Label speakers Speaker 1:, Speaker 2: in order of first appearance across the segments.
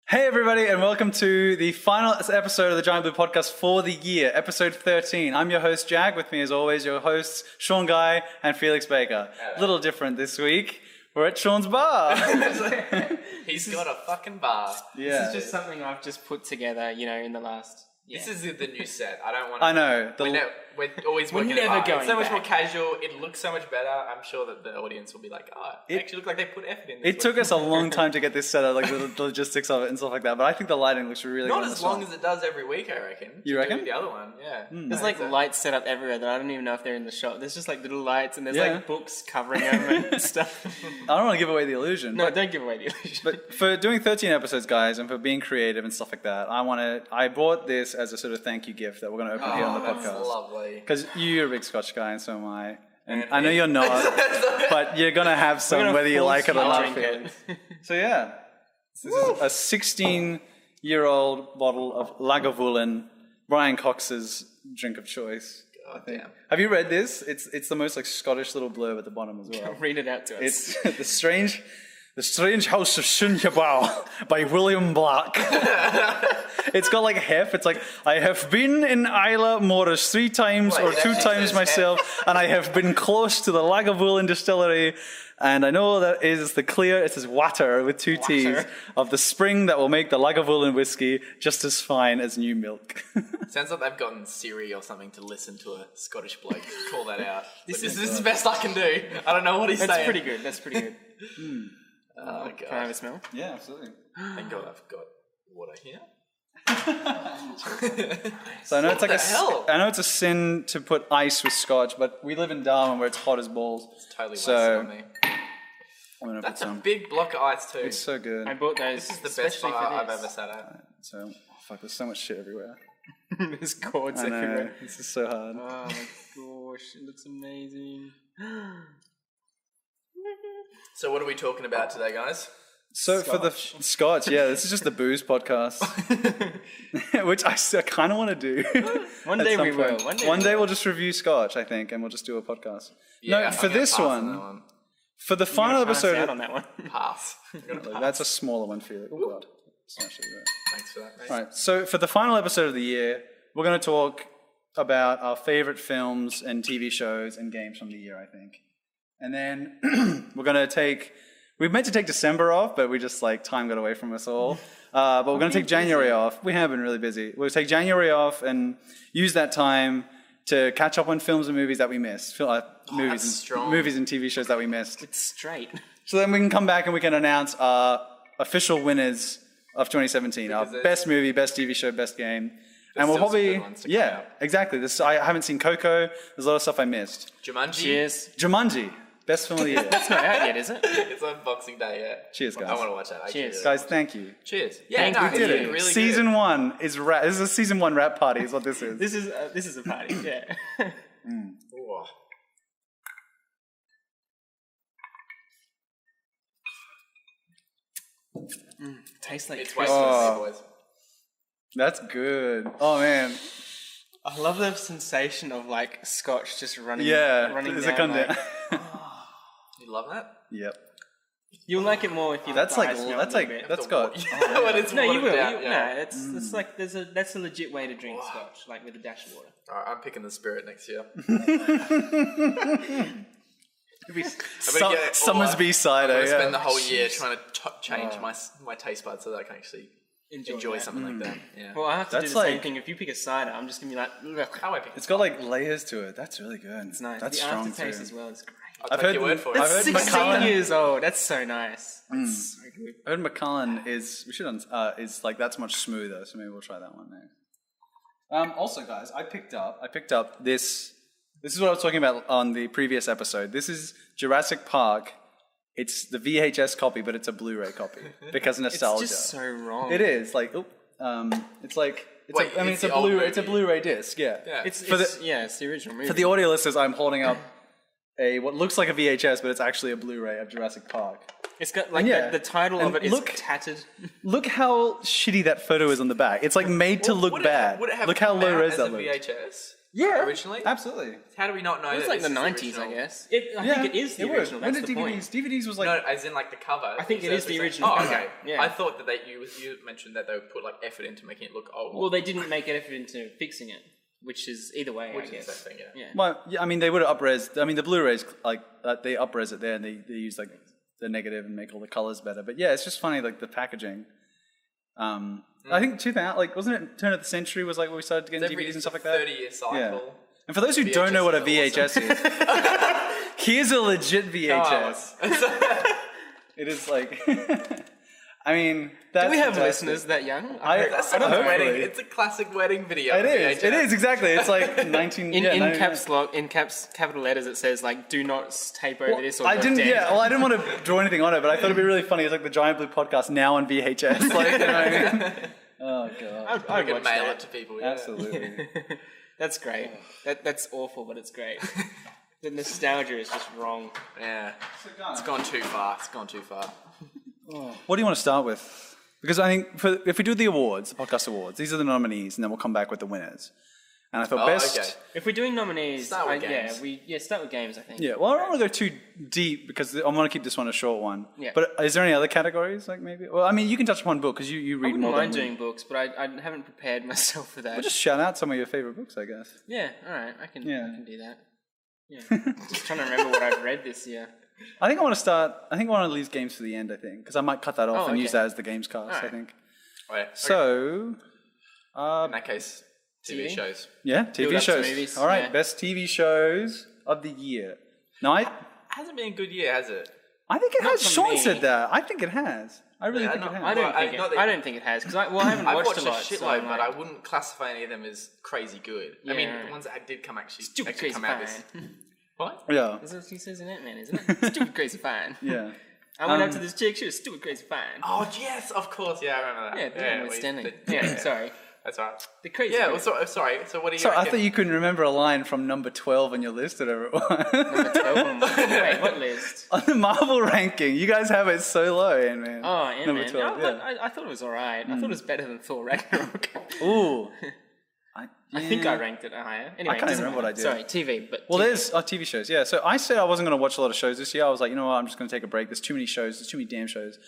Speaker 1: Hey everybody, and welcome to the final episode of the Giant Blue Podcast for the year, episode 13. I'm your host, Jack. With me, as always, your hosts, Sean Guy and Felix Baker. A little different this week. We're at Sean's bar.
Speaker 2: He's got a fucking bar.
Speaker 3: Yeah. This is just something I've just put together, in the last... Yeah.
Speaker 2: This is the new set. I don't want
Speaker 1: I know.
Speaker 2: We're always working
Speaker 3: never
Speaker 2: hard.
Speaker 3: going
Speaker 2: It's so much
Speaker 3: back.
Speaker 2: more casual. It looks so much better. I'm sure that the audience will be like, it actually looks like they put effort in this.
Speaker 1: It took us a long time to get this set up, like the logistics of it and stuff like that, but I think the lighting looks really
Speaker 2: Not
Speaker 1: good.
Speaker 2: as long as it does every week, I recken.
Speaker 1: You reckon?
Speaker 2: The other one, yeah.
Speaker 3: There's lights set up everywhere that I don't even know if they're in the shot. There's just little lights and there's
Speaker 1: Yeah.
Speaker 3: books covering them and stuff.
Speaker 1: I don't want to give away the illusion.
Speaker 3: No,
Speaker 1: but,
Speaker 3: don't give away the illusion.
Speaker 1: but for doing 13 episodes, guys, and for being creative and stuff like that, I bought this as a sort of thank you gift that we're going to open here on the
Speaker 2: that's
Speaker 1: podcast.
Speaker 2: lovely.
Speaker 1: Because you're a big Scotch guy and so am I. And I know you're not, but you're going to have some whether you like it or not. So yeah, this is a 16-year-old bottle of Lagavulin, Brian Cox's drink of choice.
Speaker 2: God damn.
Speaker 1: Have you read this? It's the most Scottish little blurb at the bottom as well.
Speaker 3: Read it out to us.
Speaker 1: It's The Strange House of Shunyabao by William Black. It's got hef. It's I have been in Isla Morris 3 times or 2 times myself, and I have been close to the Lagavulin distillery, and I know that is the clear, it says water with 2 T's, of the spring that will make the Lagavulin whiskey just as fine as new milk.
Speaker 2: Sounds like they've gotten Siri or something to listen to a Scottish bloke call that out. This is the best I can do. I don't know what he's saying.
Speaker 3: That's pretty good.
Speaker 2: Oh, God.
Speaker 3: Can I have a smell?
Speaker 1: Yeah, absolutely.
Speaker 2: Thank God I've got water here.
Speaker 1: So I know
Speaker 2: hell?
Speaker 1: I know it's a sin to put ice with Scotch, but we live in Darwin where it's hot as balls.
Speaker 2: It's totally wasted
Speaker 1: So
Speaker 2: on me.
Speaker 1: I'm gonna
Speaker 2: That's
Speaker 1: put
Speaker 2: a
Speaker 1: some.
Speaker 2: big block of ice too.
Speaker 1: It's so good.
Speaker 3: I bought those.
Speaker 2: This is the best
Speaker 3: especially
Speaker 2: bar
Speaker 3: for
Speaker 2: I've
Speaker 3: this.
Speaker 2: ever sat at.
Speaker 1: So fuck, there's so much shit everywhere.
Speaker 3: There's cords
Speaker 1: I know.
Speaker 3: everywhere.
Speaker 1: This is so hard.
Speaker 3: Oh my gosh, it looks amazing.
Speaker 2: So what are we talking about today, guys?
Speaker 1: So for the Scotch, yeah, this is just the booze podcast, which I kind of want to do.
Speaker 3: One day we will.
Speaker 1: One day we'll just review Scotch, I think, and we'll just do a podcast.
Speaker 2: Yeah,
Speaker 1: No, for
Speaker 2: I'm gonna
Speaker 1: this
Speaker 2: pass on
Speaker 1: one,
Speaker 2: that one.
Speaker 1: for the final
Speaker 3: Pass
Speaker 1: episode,
Speaker 3: out on that one.
Speaker 2: Pass. I'm gonna pass.
Speaker 1: that's a smaller one for you. Oh god, smashed it there.
Speaker 2: Thanks for that, mate.
Speaker 1: All right, so for the final episode of the year, we're going to talk about our favorite films and TV shows and games from the year, I think. And then we're going to we meant to take December off, but we just time got away from us all. But we're going to take January off. We have been really busy. We'll take January off and use that time to catch up on films and movies that we missed. Movies and TV shows that we missed.
Speaker 3: It's straight.
Speaker 1: So then we can come back and we can announce our official winners of 2017. Our best movie, best TV show, best game. And we'll probably, exactly. I haven't seen Coco. There's a lot of stuff I missed.
Speaker 2: Jumanji.
Speaker 3: Cheers.
Speaker 1: Jumanji, best film of the year.
Speaker 3: It's not out yet, is it?
Speaker 2: It's on Boxing Day, yeah.
Speaker 1: Cheers, guys.
Speaker 2: I want to watch that.
Speaker 3: Cheers.
Speaker 1: Guys, thank you.
Speaker 2: Cheers. Yeah,
Speaker 3: Thank you.
Speaker 2: it's
Speaker 3: Did
Speaker 2: been
Speaker 3: it.
Speaker 2: really
Speaker 1: Season 1 is rap. This is a season 1 rap party. Is what this is.
Speaker 3: This is a party. Yeah.
Speaker 2: good. Ooh.
Speaker 3: Tastes like
Speaker 2: It's
Speaker 3: Christmas.
Speaker 2: wasted on me, boys.
Speaker 1: That's good. Oh man.
Speaker 3: I love the sensation of Scotch just running.
Speaker 1: Yeah.
Speaker 3: running
Speaker 1: Does
Speaker 3: down.
Speaker 1: it come down?
Speaker 2: You love that?
Speaker 1: Yep.
Speaker 3: You'll like it more if you.
Speaker 1: That's
Speaker 3: let the ice melt a little bit.
Speaker 1: that's got.
Speaker 2: But it's
Speaker 3: No, you
Speaker 2: watered
Speaker 3: will.
Speaker 2: down, yeah.
Speaker 3: No, it's that's a legit way to drink Scotch, with a dash of water.
Speaker 2: All right, I'm picking the Spirit next year.
Speaker 1: Summersby cider.
Speaker 2: I
Speaker 1: Yeah.
Speaker 2: spend the whole year trying to change my taste buds so that I can actually enjoy
Speaker 3: that.
Speaker 2: something like that. Yeah.
Speaker 3: Well, I have to do
Speaker 1: That's
Speaker 3: the same
Speaker 1: like-
Speaker 3: thing. If you pick a cider, I'm just gonna be like, look.
Speaker 2: How I pick
Speaker 1: It's got layers to it. That's really good.
Speaker 3: It's nice.
Speaker 1: That's
Speaker 3: the
Speaker 1: strong
Speaker 3: aftertaste
Speaker 1: too.
Speaker 3: as well is great.
Speaker 2: I'll take your word for it.
Speaker 1: I've heard
Speaker 3: 16
Speaker 1: Macallan.
Speaker 3: years old. That's so nice. That's so good.
Speaker 1: I heard Macallan is that's much smoother, so maybe we'll try that one next. Also, guys, I picked up this. This is what I was talking about on the previous episode. This is Jurassic Park. It's the VHS copy, but it's a Blu-ray copy because nostalgia.
Speaker 3: It's just so wrong.
Speaker 1: It is it's a Blu-ray disc. Yeah.
Speaker 3: It's the original movie.
Speaker 1: For the audio listeners, I'm holding up what looks like a VHS, but it's actually a Blu-ray of Jurassic Park.
Speaker 3: It's got the title
Speaker 1: And
Speaker 3: of it is
Speaker 1: look-
Speaker 3: tattered.
Speaker 1: Look how shitty that photo is on the back. It's made to look bad.
Speaker 2: Would it have
Speaker 1: Look how
Speaker 2: come
Speaker 1: low
Speaker 2: out
Speaker 1: res
Speaker 2: as
Speaker 1: that
Speaker 2: a
Speaker 1: looks.
Speaker 2: VHS? originally?
Speaker 1: Absolutely.
Speaker 2: How do we not know
Speaker 3: It was
Speaker 2: that
Speaker 3: like
Speaker 2: this
Speaker 3: the
Speaker 2: is
Speaker 3: 90s, I
Speaker 2: original?
Speaker 3: guess. I think it is the original.
Speaker 1: When
Speaker 3: That's
Speaker 1: did
Speaker 3: the
Speaker 1: DVDs?
Speaker 3: point.
Speaker 1: DVDs was like...
Speaker 2: No, as in like the cover.
Speaker 3: I think it is the original
Speaker 2: Oh,
Speaker 3: cover.
Speaker 2: okay.
Speaker 3: Yeah.
Speaker 2: I thought that you mentioned that they would put like effort into making it look old.
Speaker 3: Well, they didn't make an effort into fixing it, which is either way,
Speaker 2: which
Speaker 3: I
Speaker 2: is
Speaker 3: guess.
Speaker 2: the same thing, yeah.
Speaker 1: Well, yeah, I mean, they would have up-res... I mean, the Blu-rays, like, they up-res it there, and they use, like, the negative and make all the colors better. But, yeah, it's just funny, like, the packaging. I think 2000, like, wasn't it turn of the century was, like, where we started getting DVDs and stuff like that?
Speaker 2: 30-year cycle.
Speaker 1: Yeah. And for those who don't know what a VHS is, here's a legit VHS. It is, like... I mean, that's
Speaker 3: Do we have
Speaker 1: fantastic.
Speaker 3: listeners that young?
Speaker 2: That's like a
Speaker 1: Hopefully.
Speaker 2: wedding. It's a classic wedding video.
Speaker 1: It is. It is, exactly. It's like 19...
Speaker 3: In
Speaker 1: 99.
Speaker 3: capital letters, it says like, "Do not tape over this." Or
Speaker 1: I
Speaker 3: you're
Speaker 1: didn't.
Speaker 3: dead.
Speaker 1: Yeah, well, I didn't want to draw anything on it, but I thought it'd be really funny. It's like the Giant Blue podcast now on VHS. Like, you know what I mean? Oh god,
Speaker 3: I'd
Speaker 2: We
Speaker 3: watch
Speaker 2: could mail
Speaker 3: that.
Speaker 2: it to people. Yeah.
Speaker 1: absolutely.
Speaker 3: That's great. That's awful, but it's great. The nostalgia is just wrong.
Speaker 2: Yeah. It's gone too far. It's gone too far.
Speaker 1: What do you want to start with? Because I think if we do the awards, the podcast awards, these are the nominees, and then we'll come back with the winners. And I thought best.
Speaker 2: Okay.
Speaker 3: If we're doing nominees,
Speaker 2: Start with games.
Speaker 3: start with games. I think.
Speaker 1: Yeah, well, I don't want to go too deep because I want to keep this one a short one.
Speaker 3: Yeah.
Speaker 1: But is there any other categories, like maybe? Well, I mean, you can touch upon book because you
Speaker 3: I
Speaker 1: read
Speaker 3: wouldn't
Speaker 1: more
Speaker 3: mind
Speaker 1: than
Speaker 3: doing books, but I haven't prepared myself for that.
Speaker 1: Well, just shout out some of your favorite books, I guess.
Speaker 3: Yeah, all right, I can do that. Yeah, just trying to remember what I've read this year.
Speaker 1: I think I want to start. I think I want to leave games for the end. I think because I might cut that off and use that as the games cast.
Speaker 3: Alright.
Speaker 1: I think.
Speaker 2: Oh, yeah. Okay.
Speaker 1: So,
Speaker 2: In that case, TV shows.
Speaker 1: yeah,
Speaker 3: Build
Speaker 1: TV
Speaker 3: up to
Speaker 1: shows.
Speaker 3: movies,
Speaker 1: All right,
Speaker 3: yeah.
Speaker 1: best TV shows of the year. No, I
Speaker 2: Hasn't been a good year, has it?
Speaker 1: think it
Speaker 3: Not
Speaker 1: has.
Speaker 3: for
Speaker 1: Sean
Speaker 3: me.
Speaker 1: said that. I think it has. I really
Speaker 2: Yeah,
Speaker 1: think
Speaker 2: not-
Speaker 1: it has.
Speaker 3: I don't
Speaker 2: Well,
Speaker 3: think
Speaker 2: not
Speaker 3: it.
Speaker 2: that-
Speaker 3: I don't think it has because I haven't
Speaker 2: I've
Speaker 3: watched
Speaker 2: watched
Speaker 3: a lot.
Speaker 2: shitload,
Speaker 3: so I'm
Speaker 2: but
Speaker 3: like,
Speaker 2: I wouldn't classify any of them as crazy good. I
Speaker 3: Yeah,
Speaker 2: mean,
Speaker 3: right.
Speaker 2: the ones that did come actually
Speaker 3: Stupid crazy
Speaker 2: come out
Speaker 3: fine.
Speaker 2: this. What?
Speaker 1: Yeah,
Speaker 3: That's what he says in Ant-Man, isn't it? Stupid crazy fine.
Speaker 1: yeah.
Speaker 3: I went up to this chick. She was stupid crazy fine.
Speaker 2: Oh yes, of course. Yeah, I remember
Speaker 3: Yeah,
Speaker 2: that.
Speaker 3: the one with
Speaker 2: we-
Speaker 3: Stanley.
Speaker 2: the-
Speaker 3: Yeah, sorry.
Speaker 2: That's all right.
Speaker 3: The crazy.
Speaker 2: Yeah,
Speaker 3: bit.
Speaker 2: well, sorry. So what do you?
Speaker 1: So I
Speaker 2: reckon?
Speaker 1: thought you couldn't remember a line from number 12 on your list, whatever it was.
Speaker 3: Number 12 on my- Wait, what list?
Speaker 1: On the Marvel ranking, you guys have it so low, Ant-Man.
Speaker 3: Oh,
Speaker 1: Number
Speaker 3: Ant-Man.
Speaker 1: 12,
Speaker 3: No,
Speaker 1: yeah.
Speaker 3: I thought it was alright. I thought it was better than Thor Ragnarok.
Speaker 1: Ooh.
Speaker 3: I think I ranked it higher. Anyway,
Speaker 1: I can't
Speaker 3: it doesn't
Speaker 1: remember what I
Speaker 3: matter.
Speaker 1: did.
Speaker 3: Sorry, TV, but
Speaker 1: Well,
Speaker 3: TV.
Speaker 1: there's TV shows, yeah. So I said I wasn't going to watch a lot of shows this year. I was like, you know what, I'm just going to take a break. There's too many shows. There's too many damn shows.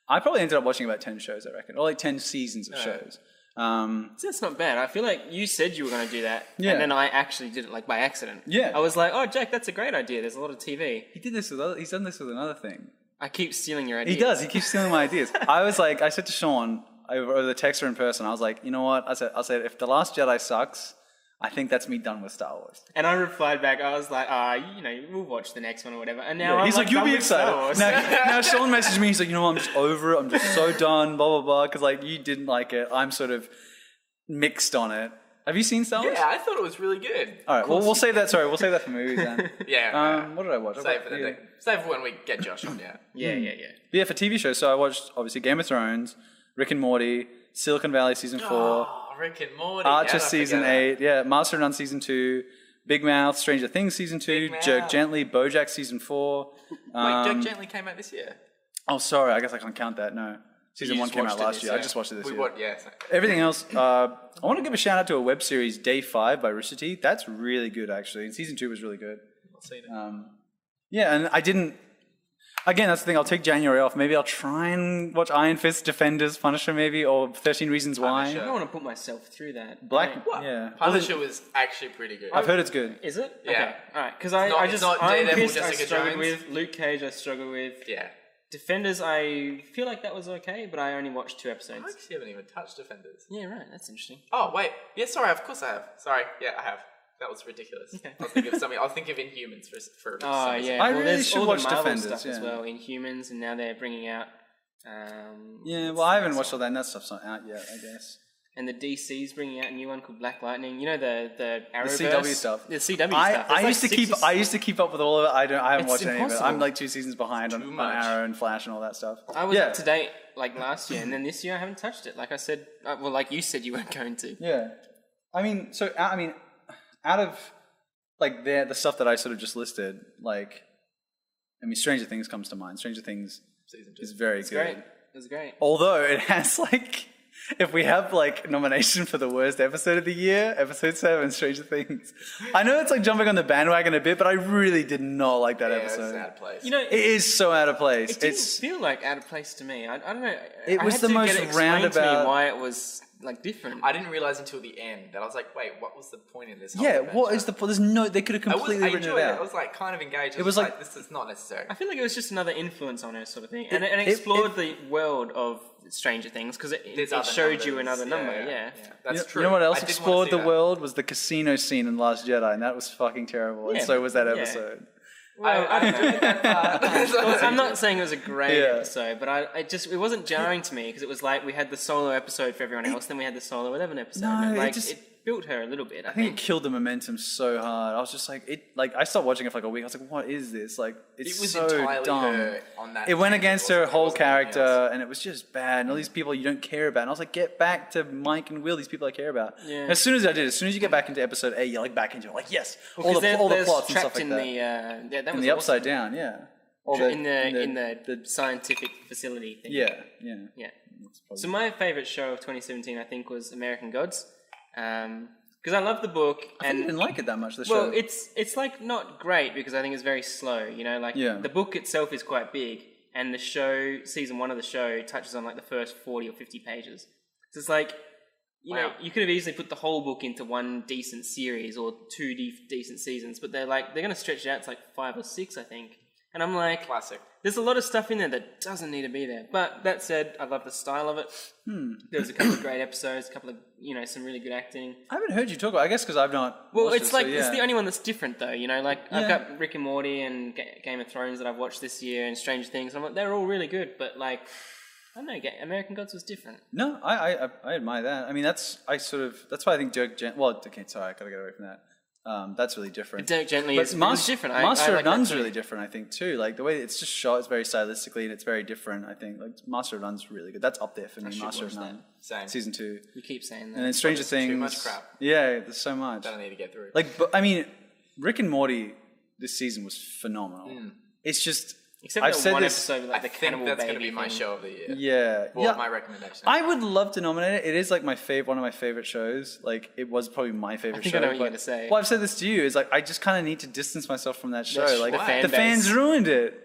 Speaker 1: I probably ended up watching about 10 shows, I reckon. Or like 10 seasons of shows.
Speaker 3: That's not bad. I feel like you said you were going to do that,
Speaker 1: Yeah.
Speaker 3: and then I actually did it like by accident.
Speaker 1: Yeah.
Speaker 3: I was like, "Oh, Jack, that's a great idea. There's a lot of TV."
Speaker 1: He did this with other, he's done this with another thing.
Speaker 3: I keep stealing your ideas.
Speaker 1: He does. He keeps stealing my ideas. I said to Sean over the text or in person, I was like, you know what? I said, if The Last Jedi sucks, I think that's me done with Star Wars.
Speaker 3: And I replied back. I was like, we'll watch the next one or whatever. And now I'm
Speaker 1: He's like, you'll
Speaker 3: done
Speaker 1: be
Speaker 3: with Star
Speaker 1: excited.
Speaker 3: Wars.
Speaker 1: Now Sean messaged me. He's like, you know what? I'm just over it. I'm just so done. Blah blah blah. Because like you didn't like it. I'm sort of mixed on it. Have you seen Star Wars?
Speaker 2: Yeah, I thought it was really good.
Speaker 1: All right. Well, we'll save that. Sorry, we'll save that for movies then.
Speaker 2: Yeah.
Speaker 1: What did I watch?
Speaker 2: Save for when we get Josh on. Yeah.
Speaker 3: Yeah.
Speaker 1: Yeah, for TV shows. So I watched obviously Game of Thrones, Rick and Morty, Silicon Valley season 4,
Speaker 2: Oh, Rick and Morty.
Speaker 1: Archer
Speaker 2: yeah, I
Speaker 1: season
Speaker 2: forget
Speaker 1: 8, yeah, Master of None season 2, Big Mouth, Stranger Things season 2,
Speaker 2: Big
Speaker 1: Jerk
Speaker 2: Mouth.
Speaker 1: Gently, BoJack season 4.
Speaker 2: Wait, Jack Gently came out this year.
Speaker 1: Oh, sorry, I guess I can't count that. No, season
Speaker 2: You
Speaker 1: 1
Speaker 2: just
Speaker 1: came out
Speaker 2: watched it
Speaker 1: last
Speaker 2: this
Speaker 1: year. I
Speaker 2: year.
Speaker 1: just watched it this
Speaker 2: We
Speaker 1: year.
Speaker 2: watched, yeah.
Speaker 1: Everything else, I want to give a shout out to a web series, Day 5 by Rooster Teeth. That's really good, actually. And season 2 was really good.
Speaker 2: I've seen it.
Speaker 1: Yeah, and I didn't. Again, that's the thing. I'll take January off. Maybe I'll try and watch Iron Fist, Defenders, Punisher, maybe, or 13 Reasons Why.
Speaker 2: Punisher.
Speaker 3: I don't want to put myself through that.
Speaker 1: Black,
Speaker 2: What?
Speaker 1: yeah.
Speaker 2: Punisher was actually pretty good.
Speaker 1: I've heard it's good.
Speaker 3: Is it?
Speaker 2: Yeah.
Speaker 3: Okay. All right. Because
Speaker 2: not-
Speaker 3: I
Speaker 2: it's
Speaker 3: just
Speaker 2: not
Speaker 3: Iron
Speaker 2: Daredevil,
Speaker 3: Fist I
Speaker 2: Jessica
Speaker 3: struggled
Speaker 2: Jones.
Speaker 3: with. Luke Cage I struggled with.
Speaker 2: Yeah.
Speaker 3: Defenders I feel like that was okay, but I only watched 2 episodes.
Speaker 2: I actually haven't even touched Defenders.
Speaker 3: Yeah, right. That's interesting.
Speaker 2: Oh, wait. Yeah, sorry. Of course I have. Sorry. Yeah, I have. That was ridiculous.
Speaker 3: Okay.
Speaker 2: I'll think of something. I'll think of Inhumans for
Speaker 3: Oh
Speaker 2: some reason.
Speaker 3: yeah,
Speaker 1: I
Speaker 3: well,
Speaker 1: really
Speaker 3: there's
Speaker 1: should
Speaker 3: all
Speaker 1: watch
Speaker 3: the Marvel
Speaker 1: Defenders,
Speaker 3: stuff as
Speaker 1: yeah.
Speaker 3: well. Inhumans, and now they're bringing out.
Speaker 1: Yeah, well, I haven't watched all that, and that stuff's not out yet, I guess.
Speaker 3: And the DC's bringing out a new one called Black Lightning. You know the Arrowverse?
Speaker 1: CW stuff.
Speaker 3: The CW stuff.
Speaker 1: I
Speaker 3: There's
Speaker 1: used to keep up with all of it. I haven't
Speaker 3: It's
Speaker 1: watched any of it.
Speaker 3: impossible.
Speaker 1: I'm like 2 seasons behind on
Speaker 2: much.
Speaker 1: Arrow and Flash and all that stuff.
Speaker 3: I was
Speaker 1: yeah.
Speaker 3: up to date like last year, and then this year I haven't touched it. Like I said, well, like you said you weren't going to.
Speaker 1: Yeah, out of like the stuff that I sort of just listed, like, Stranger Things comes to mind. Stranger Things
Speaker 2: Season 2.
Speaker 1: is very
Speaker 3: It's
Speaker 1: good.
Speaker 3: great. It was great.
Speaker 1: Although it has like if we have like nomination for the worst episode of the year, episode 7, Stranger Things. I know it's like jumping on the bandwagon a bit, but I really did not like that episode.
Speaker 2: It's out of place.
Speaker 3: You know,
Speaker 1: It is so out of place.
Speaker 3: it didn't feel like out of place to me. I don't know.
Speaker 1: It was
Speaker 3: I had
Speaker 1: the
Speaker 3: to
Speaker 1: most
Speaker 3: get it explained to
Speaker 1: roundabout-
Speaker 3: me why it was like different.
Speaker 2: I didn't realize until the end that I was like, wait, what was the point of this? whole
Speaker 1: Yeah,
Speaker 2: adventure?
Speaker 1: what is the point? There's no. They could have completely
Speaker 2: I
Speaker 1: written
Speaker 2: enjoyed
Speaker 1: it
Speaker 2: it.
Speaker 1: out.
Speaker 2: I was like kind of engaged.
Speaker 1: It was like-
Speaker 2: this is not necessary.
Speaker 3: I feel like it was just another influence on her sort of thing, and it
Speaker 1: It-
Speaker 3: explored the world of Stranger Things because
Speaker 2: There's
Speaker 3: it
Speaker 2: other
Speaker 3: showed you
Speaker 2: numbers.
Speaker 3: another number. Yeah.
Speaker 2: That's true.
Speaker 1: You know what else
Speaker 2: I did wanna
Speaker 1: explored
Speaker 2: see
Speaker 1: the
Speaker 2: that.
Speaker 1: world was the casino scene in Last Jedi, and that was fucking terrible. And
Speaker 3: Yeah,
Speaker 1: so was that
Speaker 3: yeah.
Speaker 1: episode.
Speaker 3: Well,
Speaker 2: I don't know.
Speaker 3: well, I'm not saying it was a great
Speaker 1: Yeah.
Speaker 3: episode, but it wasn't jarring to me because it was like we had the solo episode for everyone else, then we had the solo 11 episode.
Speaker 1: No,
Speaker 3: and,
Speaker 1: it
Speaker 3: like
Speaker 1: just-
Speaker 3: it built her a little bit. I
Speaker 1: I think it
Speaker 3: think.
Speaker 1: killed the momentum so hard. I was just like, I stopped watching it for like a week. I was like, what is this? Like, it's
Speaker 2: It was
Speaker 1: so
Speaker 2: entirely
Speaker 1: dumb.
Speaker 2: her on that.
Speaker 1: It went
Speaker 2: thing.
Speaker 1: against
Speaker 2: It
Speaker 1: her
Speaker 2: wasn't- it
Speaker 1: whole
Speaker 2: wasn't anything
Speaker 1: character,
Speaker 2: else.
Speaker 1: and it was just bad. And all these people you don't care about. And I was like, get back to Mike and Will, these people I care about.
Speaker 3: Yeah.
Speaker 1: And as soon as I did, as soon as you get back into episode 8, you're like back into it. Like, yes,
Speaker 3: Well,
Speaker 1: all
Speaker 3: 'cause
Speaker 1: the
Speaker 3: there's
Speaker 1: plots and
Speaker 3: trapped
Speaker 1: stuff like
Speaker 3: in
Speaker 1: that.
Speaker 3: the that
Speaker 1: in
Speaker 3: was
Speaker 1: the Upside
Speaker 3: awesome.
Speaker 1: Down, yeah. All
Speaker 3: in the scientific facility thing.
Speaker 1: yeah.
Speaker 3: Yeah. So my favorite show of 2017, I think, was American Gods, because I love the book
Speaker 1: I
Speaker 3: and
Speaker 1: didn't like it that much. The show.
Speaker 3: well, it's like not great because I think it's very slow. You know, like
Speaker 1: Yeah.
Speaker 3: the book itself is quite big, and the show, season 1 of the show, touches on like the first 40 or 50 pages. So it's like, you know,
Speaker 2: Wow.
Speaker 3: you could have easily put the whole book into one decent series or two decent seasons, but they're going to stretch it out to like 5 or 6, I think. And I'm like,
Speaker 2: Classic.
Speaker 3: there's a lot of stuff in there that doesn't need to be there. But that said, I love the style of it. There's a couple of great episodes, a couple of, some really good acting.
Speaker 1: I haven't heard you talk about it. I guess because I've not.
Speaker 3: Well,
Speaker 1: watched
Speaker 3: it's
Speaker 1: it, so
Speaker 3: like,
Speaker 1: yeah.
Speaker 3: it's the only one that's different though, like I've
Speaker 1: Yeah.
Speaker 3: got Rick and Morty and Game of Thrones that I've watched this year and Stranger Things. I'm like, they're all really good, but like, I don't know, American Gods was different.
Speaker 1: No, I admire that. I mean, that's why I think Dirk Gently. Well, okay, sorry, I gotta get away from that. That's really different.
Speaker 3: Dirk Gently
Speaker 1: But
Speaker 3: is really different.
Speaker 1: Master
Speaker 3: I
Speaker 1: of
Speaker 3: like that
Speaker 1: None's
Speaker 3: too.
Speaker 1: really different, I think, too. Like the way it's just shot is very stylistically and it's very different. I think like Master of None's really good. That's up there for me.
Speaker 2: should
Speaker 1: Master of
Speaker 2: watch
Speaker 1: None,
Speaker 2: Same.
Speaker 1: season 2,
Speaker 3: You keep saying that.
Speaker 1: and then Stranger
Speaker 2: There's
Speaker 1: Things.
Speaker 2: too much crap.
Speaker 1: Yeah, there's so much.
Speaker 2: That I need to get through.
Speaker 1: Like, but, I mean, Rick and Morty this season was phenomenal. It's just
Speaker 3: Except
Speaker 1: I've
Speaker 3: that
Speaker 1: said
Speaker 3: one
Speaker 1: this.
Speaker 3: episode with like
Speaker 2: I
Speaker 3: the
Speaker 2: think
Speaker 3: cannibal
Speaker 2: that's
Speaker 3: baby
Speaker 2: going to be my
Speaker 3: thing.
Speaker 2: show of the year.
Speaker 1: Yeah,
Speaker 2: Well,
Speaker 1: yeah.
Speaker 2: my recommendation.
Speaker 1: I would love to nominate it. It is like my one of my favorite shows. Like it was probably my favorite
Speaker 3: think
Speaker 1: show.
Speaker 3: I know what you're
Speaker 1: but-
Speaker 3: gonna say.
Speaker 1: Well, I've said this to you. Is like I just kind of need to distance myself from that show. Like
Speaker 3: the fan
Speaker 1: the fans
Speaker 3: base.
Speaker 1: ruined it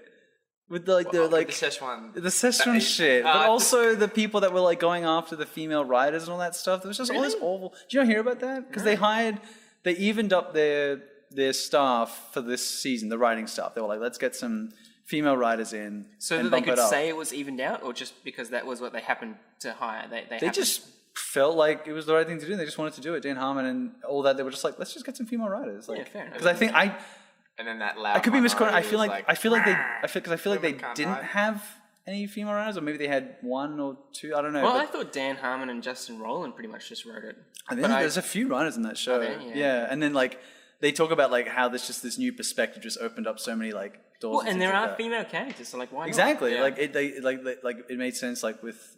Speaker 1: with the
Speaker 2: The Szechuan.
Speaker 1: the Szechuan
Speaker 2: that-
Speaker 1: shit, but
Speaker 2: uh,
Speaker 1: also the people that were like going after the female writers and all that stuff. There was just all this awful. Do you not hear about that? Because they evened up their staff for this season, the writing staff. They were like, let's get some female writers in.
Speaker 3: So
Speaker 1: and
Speaker 3: that they
Speaker 1: bump
Speaker 3: could
Speaker 1: it up.
Speaker 3: say it was evened out, or just because that was what they happened to hire? They happened-
Speaker 1: just felt like it was the right thing to do. They just wanted to do it. Dan Harmon and all that. They were just like, let's just get some female writers. Like,
Speaker 3: Yeah, fair enough.
Speaker 1: Because I think
Speaker 2: And then that loud.
Speaker 1: I could be misquoted. I feel
Speaker 2: minority
Speaker 1: like
Speaker 2: was
Speaker 1: I feel like they
Speaker 2: women can't
Speaker 1: didn't
Speaker 2: write.
Speaker 1: have any female writers, or maybe they had 1 or 2. I don't know.
Speaker 3: Well,
Speaker 1: but
Speaker 3: I thought Dan Harmon and Justin Roiland pretty much just wrote it.
Speaker 1: I think
Speaker 3: but
Speaker 1: there's a few writers in that show.
Speaker 3: there?
Speaker 1: Yeah.
Speaker 3: Yeah.
Speaker 1: And then like they talk about like how there's just this new perspective just opened up so many like doors.
Speaker 3: Well, and there
Speaker 1: things like
Speaker 3: are
Speaker 1: that.
Speaker 3: female characters, so like why not?
Speaker 1: Exactly.
Speaker 2: Yeah.
Speaker 1: Like it made sense like with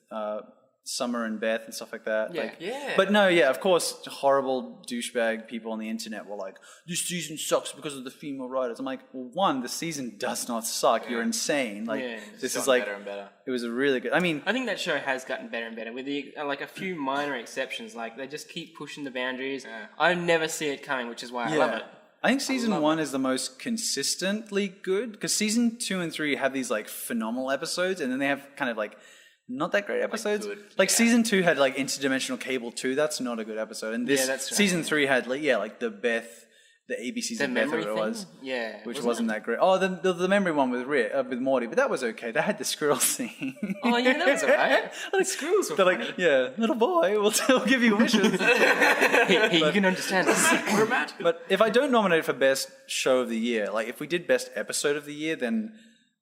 Speaker 1: Summer and Beth and stuff like that.
Speaker 3: Yeah.
Speaker 1: Like,
Speaker 2: Yeah.
Speaker 1: But no, yeah, of course, horrible douchebag people on the internet were like, "This season sucks because of the female writers." I'm like, well, one, the season does not suck. You're insane. Like
Speaker 3: Yeah.
Speaker 1: this
Speaker 2: It's
Speaker 1: is
Speaker 2: gotten
Speaker 1: like
Speaker 2: better and better.
Speaker 1: it was a really good. I mean,
Speaker 3: I think that show has gotten better and better with the like a few minor exceptions. Like they just keep pushing the boundaries.
Speaker 2: Yeah.
Speaker 3: I never see it coming, which is why I love it.
Speaker 1: I think season 1 is the most consistently good because season 2 and 3 have these like phenomenal episodes, and then they have kind of like not that great episodes.
Speaker 2: good,
Speaker 1: Like
Speaker 2: yeah.
Speaker 1: season 2 had like Interdimensional Cable 2. That's not a good episode. And this
Speaker 3: Yeah, that's right.
Speaker 1: season 3 had like the Beth, the ABCs
Speaker 3: The
Speaker 1: of Beth,
Speaker 3: memory
Speaker 1: whatever
Speaker 3: thing,
Speaker 1: it was.
Speaker 3: yeah,
Speaker 1: Which wasn't that great. Oh, the memory one with Morty, but that was okay. That had the squirrel scene.
Speaker 3: Oh yeah, that was alright. The squirrels were
Speaker 1: They're
Speaker 3: funny.
Speaker 1: like, yeah, little boy, we'll give you wishes.
Speaker 3: Here, you can understand this.
Speaker 1: But if I don't nominate it for best show of the year, like if we did best episode of the year, then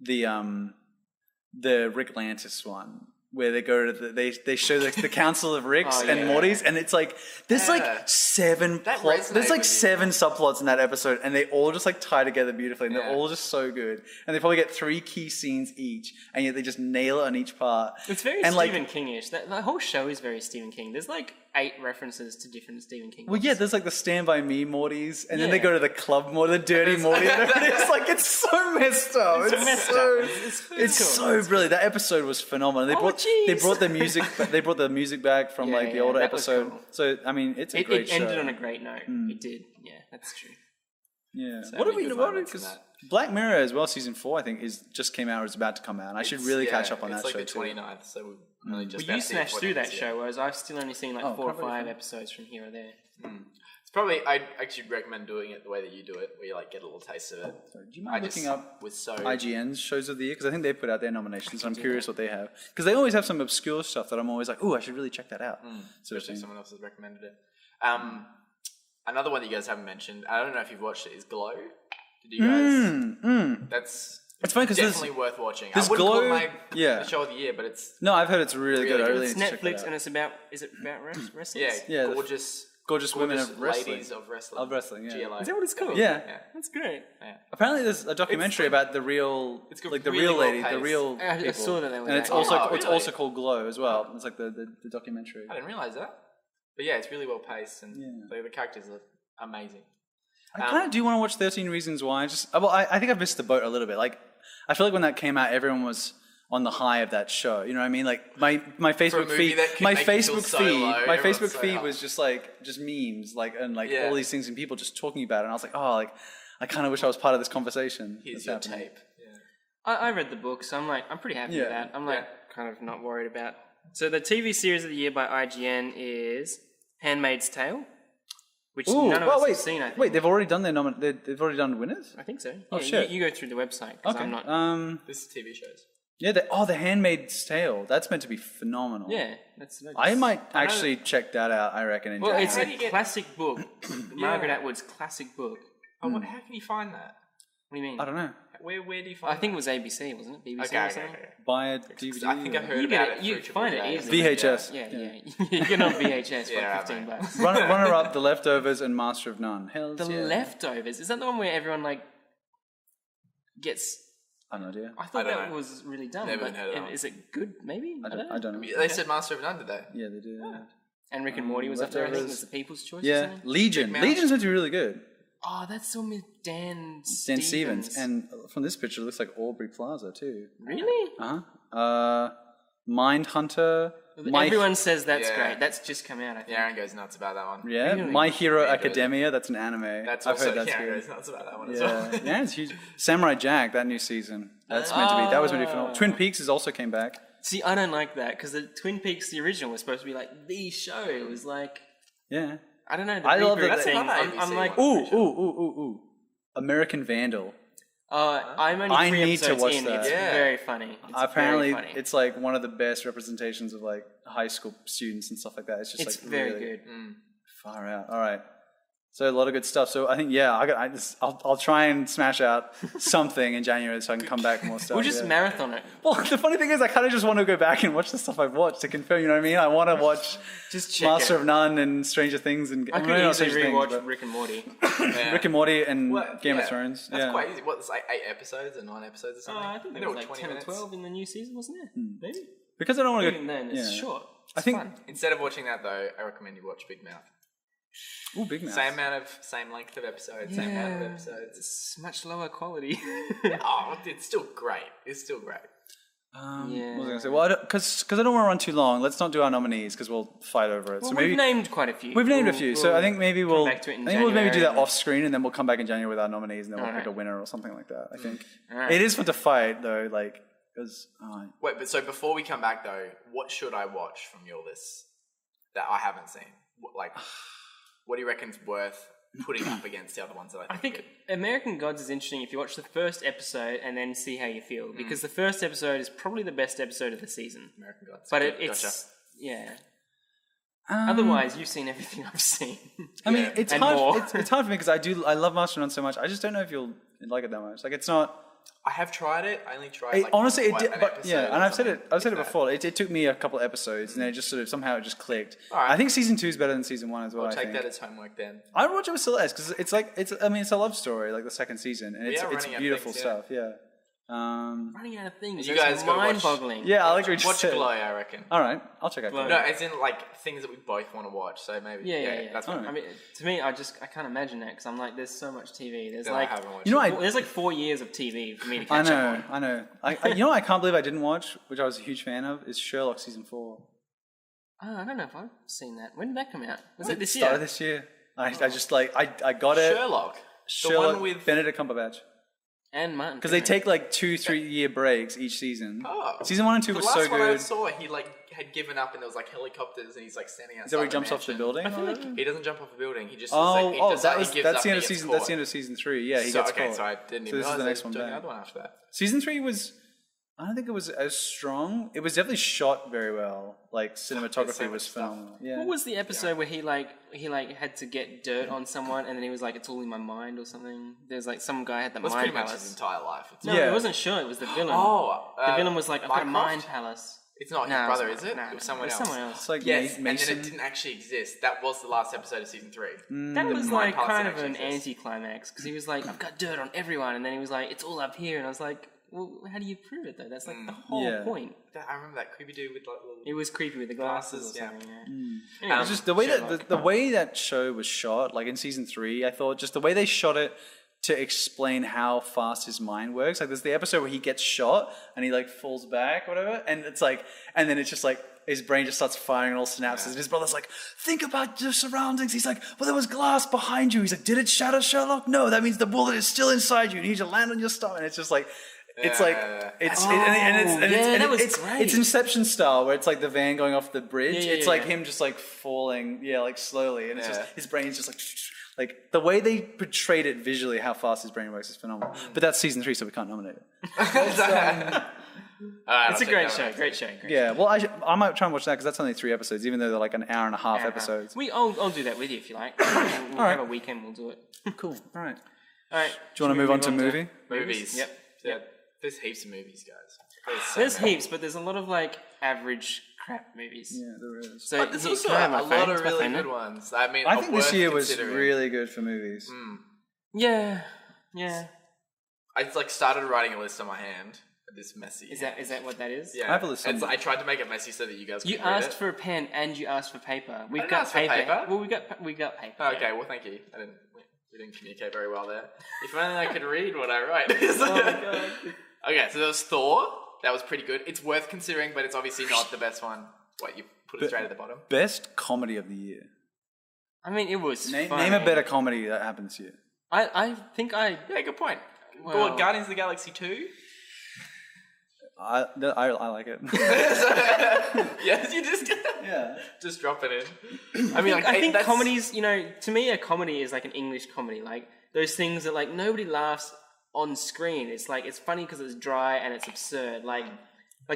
Speaker 1: the Rick Lantis one, where they go to they show the Council of Ricks
Speaker 3: Oh,
Speaker 1: and
Speaker 3: yeah.
Speaker 1: Mortys, and it's like there's
Speaker 2: Yeah.
Speaker 1: like 7
Speaker 2: That
Speaker 1: plots. There's
Speaker 2: resonated
Speaker 1: like
Speaker 2: with
Speaker 1: 7 subplots in that episode, and they all just like tie together beautifully, and they're
Speaker 2: Yeah.
Speaker 1: all just so good. And they probably get 3 key scenes each, and yet they just nail it on each part.
Speaker 3: It's very
Speaker 1: and
Speaker 3: Stephen King-ish. That whole show is very Stephen King. There's like 8 references to different Stephen King
Speaker 1: Well,
Speaker 3: books.
Speaker 1: yeah, there's like the Stand By Me Mortys, and then
Speaker 3: Yeah.
Speaker 1: they go to the club Morty, the dirty Morty. It's like, it's so messed up. It's
Speaker 3: messed
Speaker 1: so,
Speaker 3: up.
Speaker 1: it's so brilliant. That episode was phenomenal. They brought the music. They brought the music back from like the older
Speaker 3: that was
Speaker 1: episode.
Speaker 3: cool.
Speaker 1: So I mean, it's a great
Speaker 3: It
Speaker 1: show.
Speaker 3: ended on a great note. It did. Yeah, that's true.
Speaker 1: Yeah.
Speaker 2: So
Speaker 1: What have
Speaker 2: many
Speaker 1: we?
Speaker 2: good
Speaker 1: What
Speaker 2: moments in
Speaker 1: because
Speaker 2: that.
Speaker 1: Black Mirror as well, season 4, I think, just came out or is about to come out. And I should really catch up on that
Speaker 2: it's like
Speaker 1: show
Speaker 2: the
Speaker 1: too.
Speaker 2: 29th, so we're only just
Speaker 3: Well,
Speaker 2: about
Speaker 3: you
Speaker 2: to see
Speaker 3: smashed through that
Speaker 2: episodes,
Speaker 3: show, whereas I've still only seen like 4 or
Speaker 1: probably
Speaker 3: 5
Speaker 1: fine.
Speaker 3: episodes from here or there.
Speaker 2: It's probably, I'd actually recommend doing it the way that you do it, where you like get a little taste of it.
Speaker 1: Sorry, do you mind looking up
Speaker 2: with so
Speaker 1: IGN's shows of the year? Because I think they put out their nominations. I'm curious what they have. Because they always have some obscure stuff that I'm always like, oh, I should really check that out. Sort of
Speaker 2: especially if
Speaker 1: thing.
Speaker 2: someone else has recommended it. Another one that you guys haven't mentioned, I don't know if you've watched it, is Glow. Did you guys? That's
Speaker 1: It's funny because
Speaker 2: definitely worth watching. I
Speaker 1: there's
Speaker 2: wouldn't call
Speaker 1: Glow-
Speaker 2: it
Speaker 1: the
Speaker 2: show of the year, but it's
Speaker 1: no, I've heard it's really good. I
Speaker 2: good.
Speaker 1: really
Speaker 3: It's
Speaker 1: need to check
Speaker 3: Netflix
Speaker 1: that
Speaker 3: and
Speaker 1: out.
Speaker 3: it's about, is it about wrestlers?
Speaker 2: yeah,
Speaker 1: the
Speaker 2: gorgeous
Speaker 1: women of wrestling.
Speaker 2: ladies of wrestling.
Speaker 1: Of wrestling, yeah.
Speaker 2: GLO.
Speaker 3: Is that what it's called?
Speaker 1: Yeah.
Speaker 3: That's great.
Speaker 2: Yeah.
Speaker 1: Apparently, there's a documentary
Speaker 2: It's like-
Speaker 1: about the real,
Speaker 2: it's got
Speaker 1: like the
Speaker 2: really
Speaker 1: real
Speaker 2: well
Speaker 1: lady, the
Speaker 2: paced.
Speaker 1: real
Speaker 3: I
Speaker 1: people.
Speaker 3: saw that there was
Speaker 1: and it's
Speaker 3: that.
Speaker 1: also
Speaker 2: Oh,
Speaker 1: it's
Speaker 2: really?
Speaker 1: also called Glow as well. It's like the documentary.
Speaker 2: I didn't realise that. But yeah, it's really well paced and the characters are amazing.
Speaker 1: I kind of do want to watch 13 Reasons Why. I think I've missed the boat a little bit. Like, I feel like when that came out, everyone was on the high of that show. You know what I mean? Like my Facebook
Speaker 2: movie
Speaker 1: feed,
Speaker 2: that can
Speaker 1: my
Speaker 2: make you feel
Speaker 1: Facebook
Speaker 2: so
Speaker 1: feed,
Speaker 2: low,
Speaker 1: my
Speaker 2: everyone's
Speaker 1: Facebook
Speaker 2: so
Speaker 1: feed
Speaker 2: high.
Speaker 1: was just like memes, like and like
Speaker 2: Yeah.
Speaker 1: all these things and people just talking about it. And I was like, oh, like I kind of wish I was part of this conversation.
Speaker 2: Here's
Speaker 1: that's
Speaker 2: your
Speaker 1: happening.
Speaker 2: tape. Yeah.
Speaker 3: I read the book, so I'm pretty happy with
Speaker 1: Yeah.
Speaker 3: that. I'm like kind of not worried about. So the TV series of the year by IGN is *Handmaid's Tale*, which
Speaker 1: Ooh,
Speaker 3: none of us have seen. I think.
Speaker 1: Wait, they've already done their they've already done winners.
Speaker 3: I think so.
Speaker 1: Oh,
Speaker 3: Yeah,
Speaker 1: shit.
Speaker 3: You go through the website because
Speaker 1: Okay.
Speaker 3: I'm not.
Speaker 2: This is TV shows.
Speaker 1: Yeah. The Handmaid's Tale. That's meant to be phenomenal.
Speaker 3: Yeah, that's.
Speaker 1: I might actually check that out. I reckon. In
Speaker 3: Well,
Speaker 1: January.
Speaker 3: it's
Speaker 2: How
Speaker 3: a
Speaker 2: do you get-
Speaker 3: classic book. Margaret Atwood's classic book.
Speaker 2: Oh, how can you find that?
Speaker 3: What do you mean?
Speaker 1: I don't know.
Speaker 2: Where do you find
Speaker 3: I think it was ABC, wasn't it? BBC
Speaker 2: Okay,
Speaker 3: or
Speaker 2: okay,
Speaker 3: something?
Speaker 2: okay.
Speaker 1: Buy a DVD.
Speaker 2: I think I heard
Speaker 3: You
Speaker 2: about
Speaker 3: get
Speaker 2: it.
Speaker 3: it. You
Speaker 2: through
Speaker 3: find it
Speaker 2: AAA.
Speaker 3: easily.
Speaker 1: VHS.
Speaker 3: Yeah. You get on VHS for
Speaker 2: Yeah,
Speaker 3: like 15
Speaker 2: right.
Speaker 3: bucks.
Speaker 1: Runner up, The Leftovers, and Master of None. Hell
Speaker 3: The
Speaker 1: yeah.
Speaker 3: Leftovers. Is that the one where everyone like gets?
Speaker 1: I have no idea.
Speaker 3: I thought
Speaker 2: I don't
Speaker 3: that
Speaker 2: know.
Speaker 3: was really dumb.
Speaker 2: Never
Speaker 3: but
Speaker 2: heard of that one.
Speaker 3: is it good? Maybe
Speaker 1: I don't know.
Speaker 2: They said Master of None, did they?
Speaker 1: Yeah, they do. Yeah.
Speaker 3: And Rick and Morty was up there. I think it
Speaker 1: Leftovers.
Speaker 3: was the People's Choice. Or
Speaker 1: Yeah.
Speaker 3: something.
Speaker 1: Legion.
Speaker 2: Mouth.
Speaker 1: Legion's meant to be really good.
Speaker 3: Oh, that's the one with Dan
Speaker 1: Dan Stevens. And from this picture, it looks like Aubrey Plaza, too.
Speaker 3: really?
Speaker 1: Mindhunter.
Speaker 3: Everyone says that's
Speaker 2: Yeah.
Speaker 3: great. That's just come out. I think.
Speaker 2: Yeah, Aaron goes nuts about that one.
Speaker 1: Yeah.
Speaker 3: Really?
Speaker 1: My Hero
Speaker 2: Yeah, good.
Speaker 1: Academia. That's an anime.
Speaker 2: That's
Speaker 1: I've
Speaker 2: also
Speaker 1: heard that's
Speaker 2: Aaron
Speaker 1: good.
Speaker 2: goes nuts about that one as well.
Speaker 1: Yeah, yeah, it's huge. Samurai Jack, that new season. That's meant to be. That was meant to be phenomenal. Twin Peaks has also came back.
Speaker 3: See, I don't like that because the Twin Peaks, the original, was supposed to be like the show. It was like
Speaker 1: Yeah.
Speaker 3: I don't know. The
Speaker 1: I love
Speaker 3: reboot
Speaker 1: that they-
Speaker 3: thing.
Speaker 2: That's another
Speaker 3: I'm
Speaker 2: ABC
Speaker 3: like,
Speaker 2: one.
Speaker 1: Ooh. American Vandal.
Speaker 3: I'm only
Speaker 1: I
Speaker 3: 3
Speaker 1: need to
Speaker 3: episodes
Speaker 1: watch
Speaker 3: in.
Speaker 1: that.
Speaker 3: It's
Speaker 2: Yeah.
Speaker 3: very funny. It's
Speaker 1: Apparently,
Speaker 3: very funny.
Speaker 1: it's like one of the best representations of like high school students and stuff like that. It's just
Speaker 3: It's
Speaker 1: like
Speaker 3: very
Speaker 1: really
Speaker 3: good.
Speaker 1: far out. All right, so a lot of good stuff. So I think I'll try and smash out something in January so I can come back with more stuff.
Speaker 3: We'll just
Speaker 1: yeah.
Speaker 3: marathon it.
Speaker 1: Well, the funny thing is, I kind of just want to go back and watch the stuff I've watched to confirm. You know what I mean? I want to watch
Speaker 3: Just check
Speaker 1: Master
Speaker 3: it.
Speaker 1: of None and Stranger Things and
Speaker 3: I could
Speaker 1: not
Speaker 3: easily
Speaker 1: Stranger Things,
Speaker 3: rewatch
Speaker 1: but
Speaker 3: Rick and Morty.
Speaker 2: Yeah.
Speaker 1: Rick and Morty and
Speaker 2: Well,
Speaker 1: Game
Speaker 2: yeah,
Speaker 1: of Thrones.
Speaker 2: That's
Speaker 1: yeah.
Speaker 2: quite easy. What, it's like 8 episodes or 9 episodes or something?
Speaker 3: I think
Speaker 2: they
Speaker 3: there
Speaker 2: were
Speaker 3: was like 10 or 12 in the new season, wasn't there? Maybe.
Speaker 1: Because I don't want to
Speaker 3: Even
Speaker 1: go.
Speaker 3: then, it's short.
Speaker 1: I think.
Speaker 3: fun.
Speaker 2: Instead of watching that though, I recommend you watch Big Mouth.
Speaker 1: Ooh, Big Mouth.
Speaker 2: Same length of episodes, same amount of episodes.
Speaker 3: It's much lower quality.
Speaker 2: Oh, it's still great. It's still great.
Speaker 1: What was I going to say? Well, because I don't want to run too long. Let's not do our nominees because we'll fight over it.
Speaker 3: Well,
Speaker 1: so maybe
Speaker 3: we've named quite a few.
Speaker 1: we've named a few. So I think maybe we'll.
Speaker 3: back to it in
Speaker 1: I think we'll maybe do that
Speaker 3: January.
Speaker 1: off screen and then we'll come back in January with our nominees and then we'll pick
Speaker 3: Alright.
Speaker 1: a winner or something like that. I think
Speaker 3: Alright.
Speaker 1: it is fun to fight though, like because
Speaker 2: Wait, but so before we come back though, what should I watch from your list that I haven't seen? What do you reckon's worth putting up against the other ones that
Speaker 3: I think American Gods is interesting if you watch the first episode and then see how you feel. Because the first episode is probably the best episode of the season.
Speaker 2: American Gods.
Speaker 3: But
Speaker 2: Gotcha.
Speaker 3: it's... Yeah. Otherwise, you've seen everything I've seen.
Speaker 1: I mean
Speaker 2: Yeah.
Speaker 1: it's
Speaker 3: And
Speaker 1: hard.
Speaker 3: more.
Speaker 1: It's hard for me because I love Master of None so much. I just don't know if you'll like it that much. Like it's not.
Speaker 2: I have tried it. I only tried
Speaker 1: Honestly, it
Speaker 2: what,
Speaker 1: did.
Speaker 2: an
Speaker 1: But
Speaker 2: episode
Speaker 1: yeah,
Speaker 2: or
Speaker 1: and I've said
Speaker 2: something,
Speaker 1: it. I've said it
Speaker 2: if that.
Speaker 1: before. It took me a couple episodes, and then it just sort of somehow it just clicked.
Speaker 2: Alright.
Speaker 1: I think season 2 is better than season 1 as well.
Speaker 2: I'll
Speaker 1: I
Speaker 2: take
Speaker 1: think.
Speaker 2: that as homework then.
Speaker 1: I would watch it with Celeste because it's like it's. I mean, it's a love story, like the second season, and
Speaker 2: We
Speaker 1: it's
Speaker 2: are running out of
Speaker 1: beautiful
Speaker 2: things, yeah.
Speaker 1: stuff. Yeah.
Speaker 3: Running out of things.
Speaker 2: You
Speaker 3: That's
Speaker 2: guys gotta watch-
Speaker 3: mind-boggling.
Speaker 1: Yeah, I like what you
Speaker 2: Watch
Speaker 1: said.
Speaker 2: Glow, I reckon.
Speaker 1: All right, I'll check out
Speaker 3: Glow.
Speaker 1: Glow.
Speaker 2: No, as in like things that we both want to watch. So maybe.
Speaker 3: Yeah.
Speaker 2: That's what
Speaker 3: I mean, to me, I can't imagine that because I'm like, there's so much TV. There's
Speaker 2: I
Speaker 3: like,
Speaker 2: haven't watched
Speaker 1: You know,
Speaker 2: it.
Speaker 3: there's like 4 years of TV for me to
Speaker 1: I
Speaker 3: catch up
Speaker 1: know,
Speaker 3: on.
Speaker 1: I know. You know what I can't believe I didn't watch, which I was a huge fan of, is Sherlock season 4.
Speaker 3: Oh, I don't know if I've seen that. When did that come out? Was
Speaker 1: It
Speaker 3: it this
Speaker 1: started
Speaker 3: year?
Speaker 1: this year. I just like I got it.
Speaker 2: Sherlock.
Speaker 1: Sherlock
Speaker 2: The one with
Speaker 1: Benedict Cumberbatch.
Speaker 3: And Martin.
Speaker 1: Because they
Speaker 3: Freeman.
Speaker 1: take like 2-3 year breaks each season.
Speaker 2: Oh.
Speaker 1: Season 1 and 2
Speaker 2: the
Speaker 1: was
Speaker 2: last
Speaker 1: so
Speaker 2: one I
Speaker 1: good.
Speaker 2: saw, he like had given up, and there was like helicopters, and he's like standing outside.
Speaker 1: Is that where he
Speaker 2: the
Speaker 1: jumps off the
Speaker 2: mansion.
Speaker 1: building?
Speaker 3: I feel like
Speaker 2: He doesn't jump off a building. He just
Speaker 1: that's
Speaker 2: gives
Speaker 1: the
Speaker 2: up
Speaker 1: end of
Speaker 2: and he
Speaker 1: season.
Speaker 2: gets
Speaker 1: That's the end of season 3. Yeah, he
Speaker 2: caught.
Speaker 1: gets caught.
Speaker 2: So I didn't
Speaker 1: So
Speaker 2: even
Speaker 1: this is
Speaker 2: realize
Speaker 1: the
Speaker 2: they
Speaker 1: next
Speaker 2: were
Speaker 1: one
Speaker 2: doing
Speaker 1: back.
Speaker 2: another one after that.
Speaker 1: Season 3 was. I don't think it was as strong. It was definitely shot very well. Like cinematography
Speaker 2: so much
Speaker 1: was
Speaker 2: stuff.
Speaker 1: phenomenal. Yeah.
Speaker 3: What was the episode where he had to get dirt on someone and then he was like, it's all in my mind or something? There's like some guy had the
Speaker 2: That's
Speaker 3: mind
Speaker 2: pretty much his
Speaker 3: palace.
Speaker 2: entire life. It's
Speaker 3: No,
Speaker 1: Yeah.
Speaker 3: it wasn't sure. It was the villain.
Speaker 2: the
Speaker 3: The villain was like, I've got a
Speaker 2: Mycroft?
Speaker 3: mind palace.
Speaker 2: It's not his
Speaker 3: No,
Speaker 2: brother,
Speaker 3: it's
Speaker 2: is it?
Speaker 3: not.
Speaker 2: It was someone
Speaker 3: It's
Speaker 2: else.
Speaker 3: someone else.
Speaker 1: It's like
Speaker 2: Yes,
Speaker 1: Mason.
Speaker 2: and then it didn't actually exist. That was the last episode of season 3.
Speaker 3: That was
Speaker 2: Mind
Speaker 3: like
Speaker 2: Palace
Speaker 3: kind
Speaker 2: didn't
Speaker 3: of an
Speaker 2: actually exist.
Speaker 3: anti-climax because he was like, I've got dirt on everyone, and then he was like, it's all up here, and I was like, well, how do you prove it though? That's like the whole
Speaker 1: Yeah.
Speaker 3: point.
Speaker 2: I remember that creepy dude with like little...
Speaker 3: It was creepy with the glasses
Speaker 2: Glasses,
Speaker 3: or
Speaker 2: yeah.
Speaker 3: something. Yeah. Anyway,
Speaker 1: It's just the way
Speaker 3: Sherlock.
Speaker 1: the way that show was shot, like in season 3, I thought just the way they shot it to explain how fast his mind works. Like there's the episode where he gets shot and he like falls back, or whatever, and it's like, and then it's just like his brain just starts firing on all synapses, and his brother's like, think about your surroundings. He's like, well, there was glass behind you. He's like, did it shatter, Sherlock? No, that means the bullet is still inside you. You need to land on your stomach. And it's just like. It's like it's
Speaker 3: that was great.
Speaker 1: It's Inception style where it's like the van going off the bridge.
Speaker 3: Yeah,
Speaker 1: it's
Speaker 3: yeah,
Speaker 1: like
Speaker 3: yeah.
Speaker 1: him just like falling, like slowly, and it's just
Speaker 2: Yeah.
Speaker 1: his brain's just like the way they portrayed it visually, how fast his brain works is phenomenal. But that's season 3, so we can't nominate it.
Speaker 3: It's a great show. Great show. Great
Speaker 1: Yeah, well, I might try and watch that because that's only 3 episodes, even though they're like an hour and a half
Speaker 3: show.
Speaker 1: episodes.
Speaker 3: I'll do that with you if you like. We'll have a weekend. We'll do it.
Speaker 1: Cool. All right.
Speaker 3: All right.
Speaker 1: Do you want to move on to movie?
Speaker 2: Movies.
Speaker 3: Yep.
Speaker 2: Yeah. There's heaps of movies, guys.
Speaker 3: There's heaps, but there's a lot of like average crap movies.
Speaker 1: Yeah, there is.
Speaker 3: So
Speaker 2: But there's also
Speaker 3: can I have my
Speaker 2: a lot
Speaker 3: phone?
Speaker 2: of
Speaker 3: Is my
Speaker 2: really
Speaker 3: phone
Speaker 2: good
Speaker 3: on?
Speaker 2: ones. I mean,
Speaker 1: I think this
Speaker 2: worth
Speaker 1: year was
Speaker 2: considering.
Speaker 1: really good for movies.
Speaker 3: Yeah.
Speaker 2: I like started writing a list on my hand. This messy.
Speaker 3: Is that what that is?
Speaker 2: Yeah.
Speaker 1: I have a list
Speaker 2: And
Speaker 1: somewhere.
Speaker 2: I tried to make it messy so that you guys.
Speaker 3: You
Speaker 2: could read
Speaker 3: asked
Speaker 2: it.
Speaker 3: for a pen and you asked for paper. We've
Speaker 2: didn't
Speaker 3: got
Speaker 2: ask for
Speaker 3: paper.
Speaker 2: paper.
Speaker 3: Well, we got paper.
Speaker 2: Oh,
Speaker 3: yeah.
Speaker 2: okay, well, thank you. We didn't communicate very well there. If only I could read what I write.
Speaker 3: Oh my god.
Speaker 2: Okay, so there was Thor. That was pretty good. It's worth considering, but it's obviously not the best one. What, you put it straight at the bottom?
Speaker 1: Best comedy of the year.
Speaker 3: I mean, it was
Speaker 1: Name
Speaker 3: funny.
Speaker 1: a better comedy that happened this year.
Speaker 3: I think I.
Speaker 2: Yeah, good point.
Speaker 3: Well-
Speaker 2: What, Guardians of the Galaxy 2?
Speaker 1: I like it.
Speaker 2: Yes, you just
Speaker 1: Yeah.
Speaker 2: just drop it in. I mean, like,
Speaker 3: I think
Speaker 2: that's-
Speaker 3: comedies, to me, a comedy is like an English comedy. Like those things that like nobody laughs on screen. It's like it's funny because it's dry and it's absurd. Like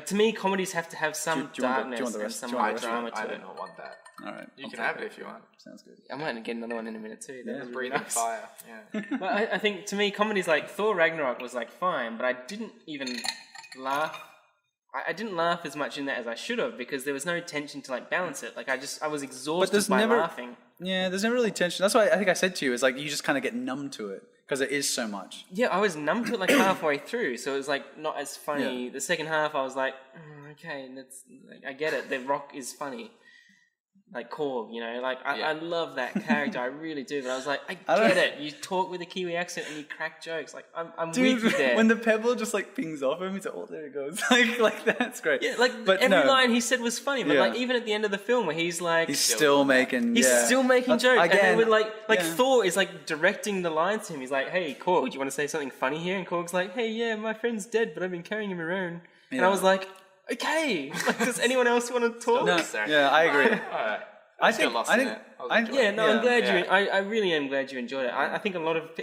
Speaker 3: to me, comedies have to have some
Speaker 1: Do you want the
Speaker 3: darkness and
Speaker 1: rest?
Speaker 3: some
Speaker 1: Do you want the
Speaker 3: drama
Speaker 2: I
Speaker 3: to
Speaker 2: do
Speaker 3: it.
Speaker 2: not want that.
Speaker 1: All right.
Speaker 2: You can have it if you want.
Speaker 1: Sounds good.
Speaker 3: I might get another one in a minute too. That was really
Speaker 2: Breathing
Speaker 3: nice.
Speaker 2: fire. Yeah.
Speaker 3: But I think to me, comedies like Thor Ragnarok was like fine, but I didn't even laugh. I didn't laugh as much in that as I should have because there was no tension to like balance it. Like I was exhausted
Speaker 1: there's
Speaker 3: by
Speaker 1: never-
Speaker 3: laughing.
Speaker 1: Yeah, there's never really tension. That's why I think I said to you, is like you just kind of get numb to it because it is so much.
Speaker 3: Yeah, I was numb to it like halfway through, so it was like not as funny.
Speaker 1: Yeah.
Speaker 3: The second half, I was like, okay, that's like, I get it. The Rock is funny, like Korg, I love that character, I really do. But I was like, I
Speaker 1: don't-
Speaker 3: get it. You talk with a Kiwi accent and you crack jokes. Like I'm
Speaker 1: Dude,
Speaker 3: with you there.
Speaker 1: when the pebble just like pings off him, he's like, oh, there it goes. like that's great.
Speaker 3: yeah, like
Speaker 1: but
Speaker 3: every
Speaker 1: no,
Speaker 3: line he said was funny. But
Speaker 1: Yeah.
Speaker 3: like even at the end of the film, where he's like,
Speaker 1: he's still making.
Speaker 3: He's
Speaker 1: yeah.
Speaker 3: still making
Speaker 1: That's-
Speaker 3: jokes, and
Speaker 1: again,
Speaker 3: then with like
Speaker 1: yeah.
Speaker 3: Thor is like directing the lines to him. He's like, "Hey, Korg, do you want to say something funny here?" And Korg's like, "Hey, yeah, my friend's dead, but I've been carrying him around." And
Speaker 1: Yeah.
Speaker 3: I was like, "Okay, like, does anyone else want to talk?"
Speaker 1: No,
Speaker 2: Sorry.
Speaker 1: yeah, I agree.
Speaker 2: Alright.
Speaker 1: I
Speaker 2: just got
Speaker 1: think.
Speaker 2: lost
Speaker 1: I
Speaker 2: in
Speaker 1: think.
Speaker 2: it. I was
Speaker 1: I,
Speaker 2: enjoying
Speaker 3: Yeah, no, I'm glad
Speaker 2: Yeah.
Speaker 3: you. I really am glad you enjoyed it. I think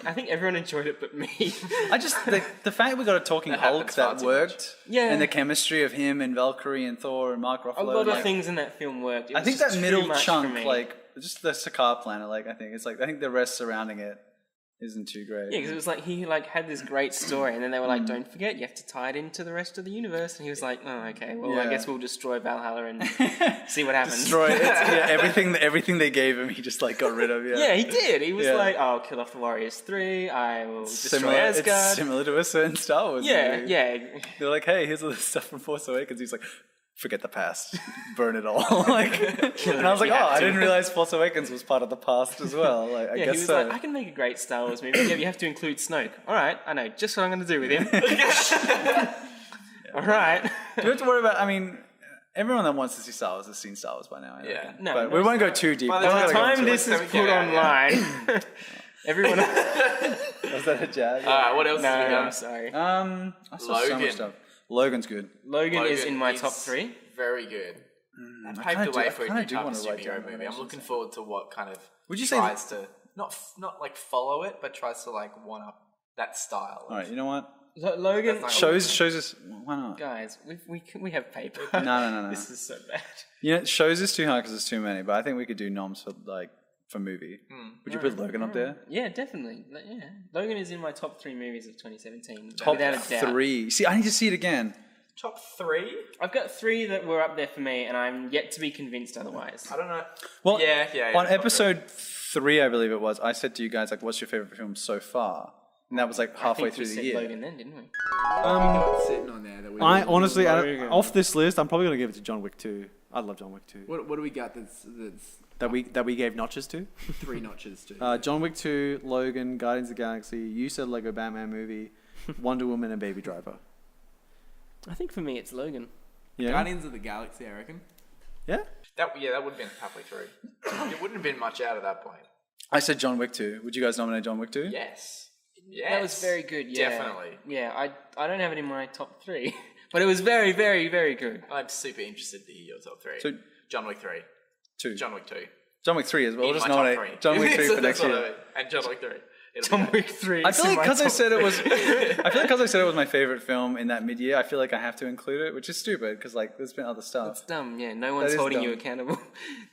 Speaker 3: I think everyone enjoyed it, but me.
Speaker 1: I just the fact we got a talking
Speaker 2: That
Speaker 1: Hulk
Speaker 2: happens far
Speaker 1: that
Speaker 2: too
Speaker 1: worked,
Speaker 3: Yeah.
Speaker 1: and the chemistry of him and Valkyrie and Thor and Mark Ruffalo.
Speaker 3: A lot of
Speaker 1: like,
Speaker 3: things in that film worked. It
Speaker 1: I
Speaker 3: was
Speaker 1: think
Speaker 3: just
Speaker 1: that
Speaker 3: too
Speaker 1: middle
Speaker 3: much for
Speaker 1: chunk,
Speaker 3: me.
Speaker 1: like just the Sakaar planet, I think the rest surrounding it isn't too great.
Speaker 3: Yeah, because it was like he like had this great story, and then they were like, "Don't forget, you have to tie it into the rest of the universe." And he was like, "Oh, okay. Well, I guess we'll destroy Valhalla and see what happens."
Speaker 1: Destroy it. Everything they gave him, he just like got rid of.
Speaker 3: Yeah, he did. He was like, "I'll kill off the Warriors 3. I will destroy Asgard."
Speaker 1: It's similar to a certain Star Wars movie.
Speaker 3: Yeah.
Speaker 1: They're like, "Hey, here's all this stuff from Force Awakens." He's like, "Forget the past, burn it all." And I was like, "Oh, I didn't realize Force Awakens was part of the past as well." Like, I guess
Speaker 3: he was
Speaker 1: so.
Speaker 3: like, "I can make a great Star Wars movie. Yeah, you have to include Snoke." All right, I know just what I'm going to do with him. All right.
Speaker 1: Do you have to worry about? I mean, everyone that wants to see Star Wars has seen Star Wars by now. I reckon.
Speaker 3: No,
Speaker 1: but we won't go too deep.
Speaker 3: By the time this is put online, everyone.
Speaker 1: Was that a jab?
Speaker 2: All right, what else?
Speaker 3: No,
Speaker 2: is we got?
Speaker 3: I'm sorry.
Speaker 1: I saw so much stuff. Logan's good.
Speaker 3: Logan is in my top 3.
Speaker 2: Very good. That
Speaker 1: I
Speaker 2: paved
Speaker 1: kinda
Speaker 2: the way
Speaker 1: do-
Speaker 2: for
Speaker 1: I
Speaker 2: a
Speaker 1: kinda
Speaker 2: new
Speaker 1: do
Speaker 2: type
Speaker 1: wanna
Speaker 2: of
Speaker 1: write
Speaker 2: superhero
Speaker 1: down
Speaker 2: movie. I'm
Speaker 1: nominations.
Speaker 2: looking forward to what kind of
Speaker 1: Would you say
Speaker 2: tries to not like follow it, but tries to like one up that style.
Speaker 1: All right, you know what?
Speaker 3: Logan
Speaker 1: Shows us. Why not?
Speaker 3: Guys, we have paper.
Speaker 1: No.
Speaker 3: This is so bad.
Speaker 1: You know, shows is too hard because there's too many. But I think we could do noms for movie. Would you put Logan up there?
Speaker 3: Yeah, definitely. Yeah, Logan is in my top 3 movies of 2017.
Speaker 1: Top
Speaker 3: without a doubt.
Speaker 1: 3. See, I need to see it again.
Speaker 2: Top 3?
Speaker 3: I've got 3 that were up there for me, and I'm yet to be convinced otherwise.
Speaker 2: I don't know.
Speaker 1: Well,
Speaker 2: yeah.
Speaker 1: On episode 3, I believe it was, I said to you guys, like, what's your favorite film so far? And that was like halfway through the year.
Speaker 3: Logan then, didn't we?
Speaker 2: Sitting on there that we.
Speaker 4: I honestly, off this list, I'm probably going to give it to John Wick 2. I love John Wick 2.
Speaker 5: What do we got that's
Speaker 4: That we gave notches to?
Speaker 5: 3 notches to?
Speaker 4: John Wick 2, Logan, Guardians of the Galaxy, you said Lego Batman movie, Wonder Woman, and Baby Driver.
Speaker 3: I think for me it's Logan.
Speaker 4: Yeah.
Speaker 5: Guardians of the Galaxy, I reckon.
Speaker 4: Yeah?
Speaker 2: That would have been halfway through. It wouldn't have been much out at that point.
Speaker 1: I said John Wick 2. Would you guys nominate John Wick 2?
Speaker 2: Yes.
Speaker 3: That was very good, yeah.
Speaker 2: Definitely.
Speaker 3: Yeah, I don't have it in my top 3. But it was very, very, very good.
Speaker 2: I'm super interested to hear your top 3.
Speaker 1: So,
Speaker 2: John Wick 3.
Speaker 1: 2.
Speaker 2: John Wick 2.
Speaker 1: John Wick 3 as well. We'll
Speaker 2: In
Speaker 1: just
Speaker 2: my top
Speaker 1: nominate
Speaker 2: 3.
Speaker 1: John Wick 3
Speaker 2: So
Speaker 1: for
Speaker 2: that's
Speaker 1: next
Speaker 2: what I
Speaker 1: year.
Speaker 2: mean. And John Wick 3.
Speaker 3: John Wick 3.
Speaker 1: I feel like because I said it was, my favorite film in that mid-year, I feel like I have to include it, which is stupid because like there's been other stuff.
Speaker 3: It's dumb, yeah. No one's
Speaker 1: is
Speaker 3: holding you
Speaker 1: dumb.
Speaker 3: accountable.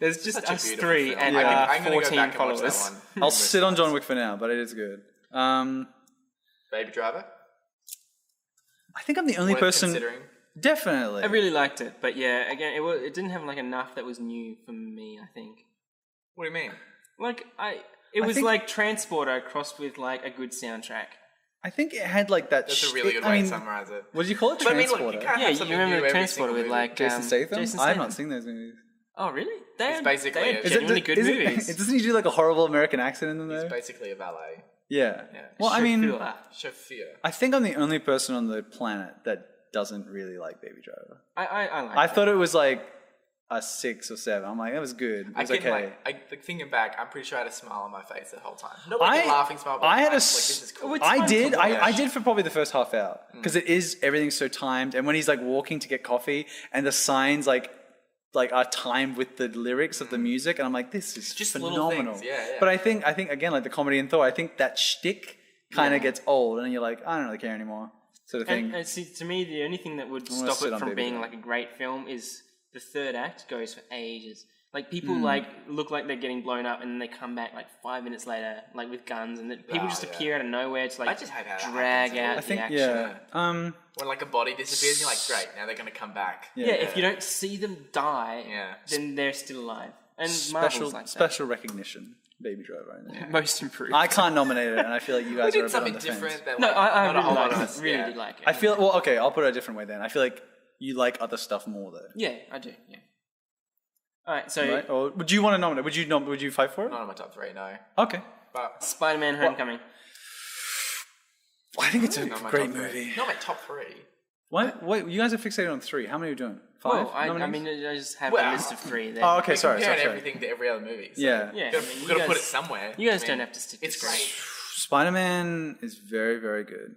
Speaker 3: There's just
Speaker 2: Such a
Speaker 3: us
Speaker 2: beautiful
Speaker 3: 3
Speaker 2: film.
Speaker 3: and
Speaker 2: I'm gonna go
Speaker 3: 14
Speaker 2: back and watch
Speaker 3: followers.
Speaker 2: that one.
Speaker 1: I'll sit on John Wick for now, but it is good.
Speaker 2: Baby Driver.
Speaker 1: I think I'm the only
Speaker 2: Worth
Speaker 1: person.
Speaker 2: considering.
Speaker 1: Definitely.
Speaker 3: I really liked it, but yeah, again, it didn't have like enough that was new for me, I think.
Speaker 2: What do you mean?
Speaker 3: Like, it was
Speaker 1: think-
Speaker 3: like Transporter crossed with like a good soundtrack.
Speaker 1: I think it had like that.
Speaker 2: That's a really good way to summarize it.
Speaker 1: What do you call it?
Speaker 2: But I mean,
Speaker 1: Transporter.
Speaker 2: look, you can't
Speaker 3: Yeah,
Speaker 2: have
Speaker 3: you
Speaker 2: something
Speaker 3: remember
Speaker 2: new every
Speaker 3: Transporter
Speaker 2: single
Speaker 3: with
Speaker 2: movie.
Speaker 3: like
Speaker 1: Jason Statham?
Speaker 3: Jason
Speaker 1: I have
Speaker 3: Statham.
Speaker 1: not seen those movies.
Speaker 3: Oh, really?
Speaker 2: It's basically
Speaker 3: they
Speaker 2: a-
Speaker 3: had
Speaker 2: Is
Speaker 3: genuinely good movies.
Speaker 1: Doesn't he do like a horrible American accent in them though?
Speaker 2: It's basically a valet.
Speaker 1: Yeah.
Speaker 2: Yeah.
Speaker 1: Well, I mean,
Speaker 2: Chauffeur.
Speaker 1: I think I'm the only person on the planet that doesn't really like Baby Driver.
Speaker 3: I like
Speaker 1: I
Speaker 3: it.
Speaker 1: thought it was like a 6 or 7. I'm like, that was good. It was okay.
Speaker 2: Like thinking back, I'm pretty sure I had a smile on my face the whole time. Not like a laughing smile, but
Speaker 1: I had a.
Speaker 2: like this is cool.
Speaker 3: It's
Speaker 1: I
Speaker 3: fun
Speaker 1: did.
Speaker 3: to watch.
Speaker 1: I did for probably the first half hour because it is everything's so timed, and when he's like walking to get coffee, and the signs like are timed with the lyrics of the music, and I'm like, this is
Speaker 2: Just little
Speaker 1: phenomenal.
Speaker 2: things, yeah.
Speaker 1: But I think again, like the comedy in Thor, I think that shtick kind of gets old, and you're like, I don't really care anymore, sort of thing.
Speaker 3: And see, to me, the only thing that would
Speaker 1: wanna
Speaker 3: stop
Speaker 1: sit
Speaker 3: it
Speaker 1: on
Speaker 3: from
Speaker 1: Baby
Speaker 3: being
Speaker 1: Driver.
Speaker 3: like a great film is the third act goes for ages. Like people like look like they're getting blown up, and then they come back like 5 minutes later, like with guns, and people just appear out of nowhere to
Speaker 2: I
Speaker 3: like
Speaker 2: just hate how that
Speaker 3: drag
Speaker 2: happens.
Speaker 3: out
Speaker 1: I think
Speaker 3: the action.
Speaker 1: yeah.
Speaker 2: When like a body disappears, you're like, great, now they're going to come back.
Speaker 3: Yeah, if you don't see them die,
Speaker 2: Yeah.
Speaker 3: then they're still alive. And Marvel's like
Speaker 1: Special recognition, Baby Driver. I think.
Speaker 3: that. Most improved.
Speaker 1: I can't nominate it, and I feel like you
Speaker 2: We
Speaker 1: guys are a
Speaker 2: did
Speaker 1: bit
Speaker 2: something
Speaker 1: on the fence.
Speaker 2: different. That,
Speaker 3: no,
Speaker 2: like,
Speaker 3: I
Speaker 2: not a whole
Speaker 3: really
Speaker 2: lot
Speaker 3: liked
Speaker 2: of
Speaker 3: it.
Speaker 2: us.
Speaker 3: Really
Speaker 2: Yeah.
Speaker 3: did like it.
Speaker 1: I feel well. Okay, I'll put it a different way then. I feel like you like other stuff more though.
Speaker 3: Yeah, I do. Yeah. All right, so
Speaker 1: Right? Or would you want to nominate? Would you fight for it?
Speaker 2: Not on my top 3, no.
Speaker 1: Okay.
Speaker 2: But
Speaker 3: Spider-Man: Homecoming.
Speaker 1: I think it's a
Speaker 2: not my
Speaker 1: great
Speaker 2: top 3.
Speaker 1: movie.
Speaker 2: Not my top 3.
Speaker 1: What? Wait, you guys are fixated on 3. How many are you doing? 5?
Speaker 3: Well, I
Speaker 1: nominees?
Speaker 3: mean, I just have
Speaker 2: Well-
Speaker 3: a list of 3 there.
Speaker 1: Oh, okay.
Speaker 2: We're
Speaker 1: Sorry.
Speaker 2: comparing everything to every other movie. So
Speaker 1: Yeah.
Speaker 3: Yeah,
Speaker 2: We've got to put it somewhere.
Speaker 3: You guys
Speaker 2: I mean,
Speaker 3: don't have to stick.
Speaker 2: It's
Speaker 3: to
Speaker 2: great.
Speaker 1: Spider-Man is very, very good.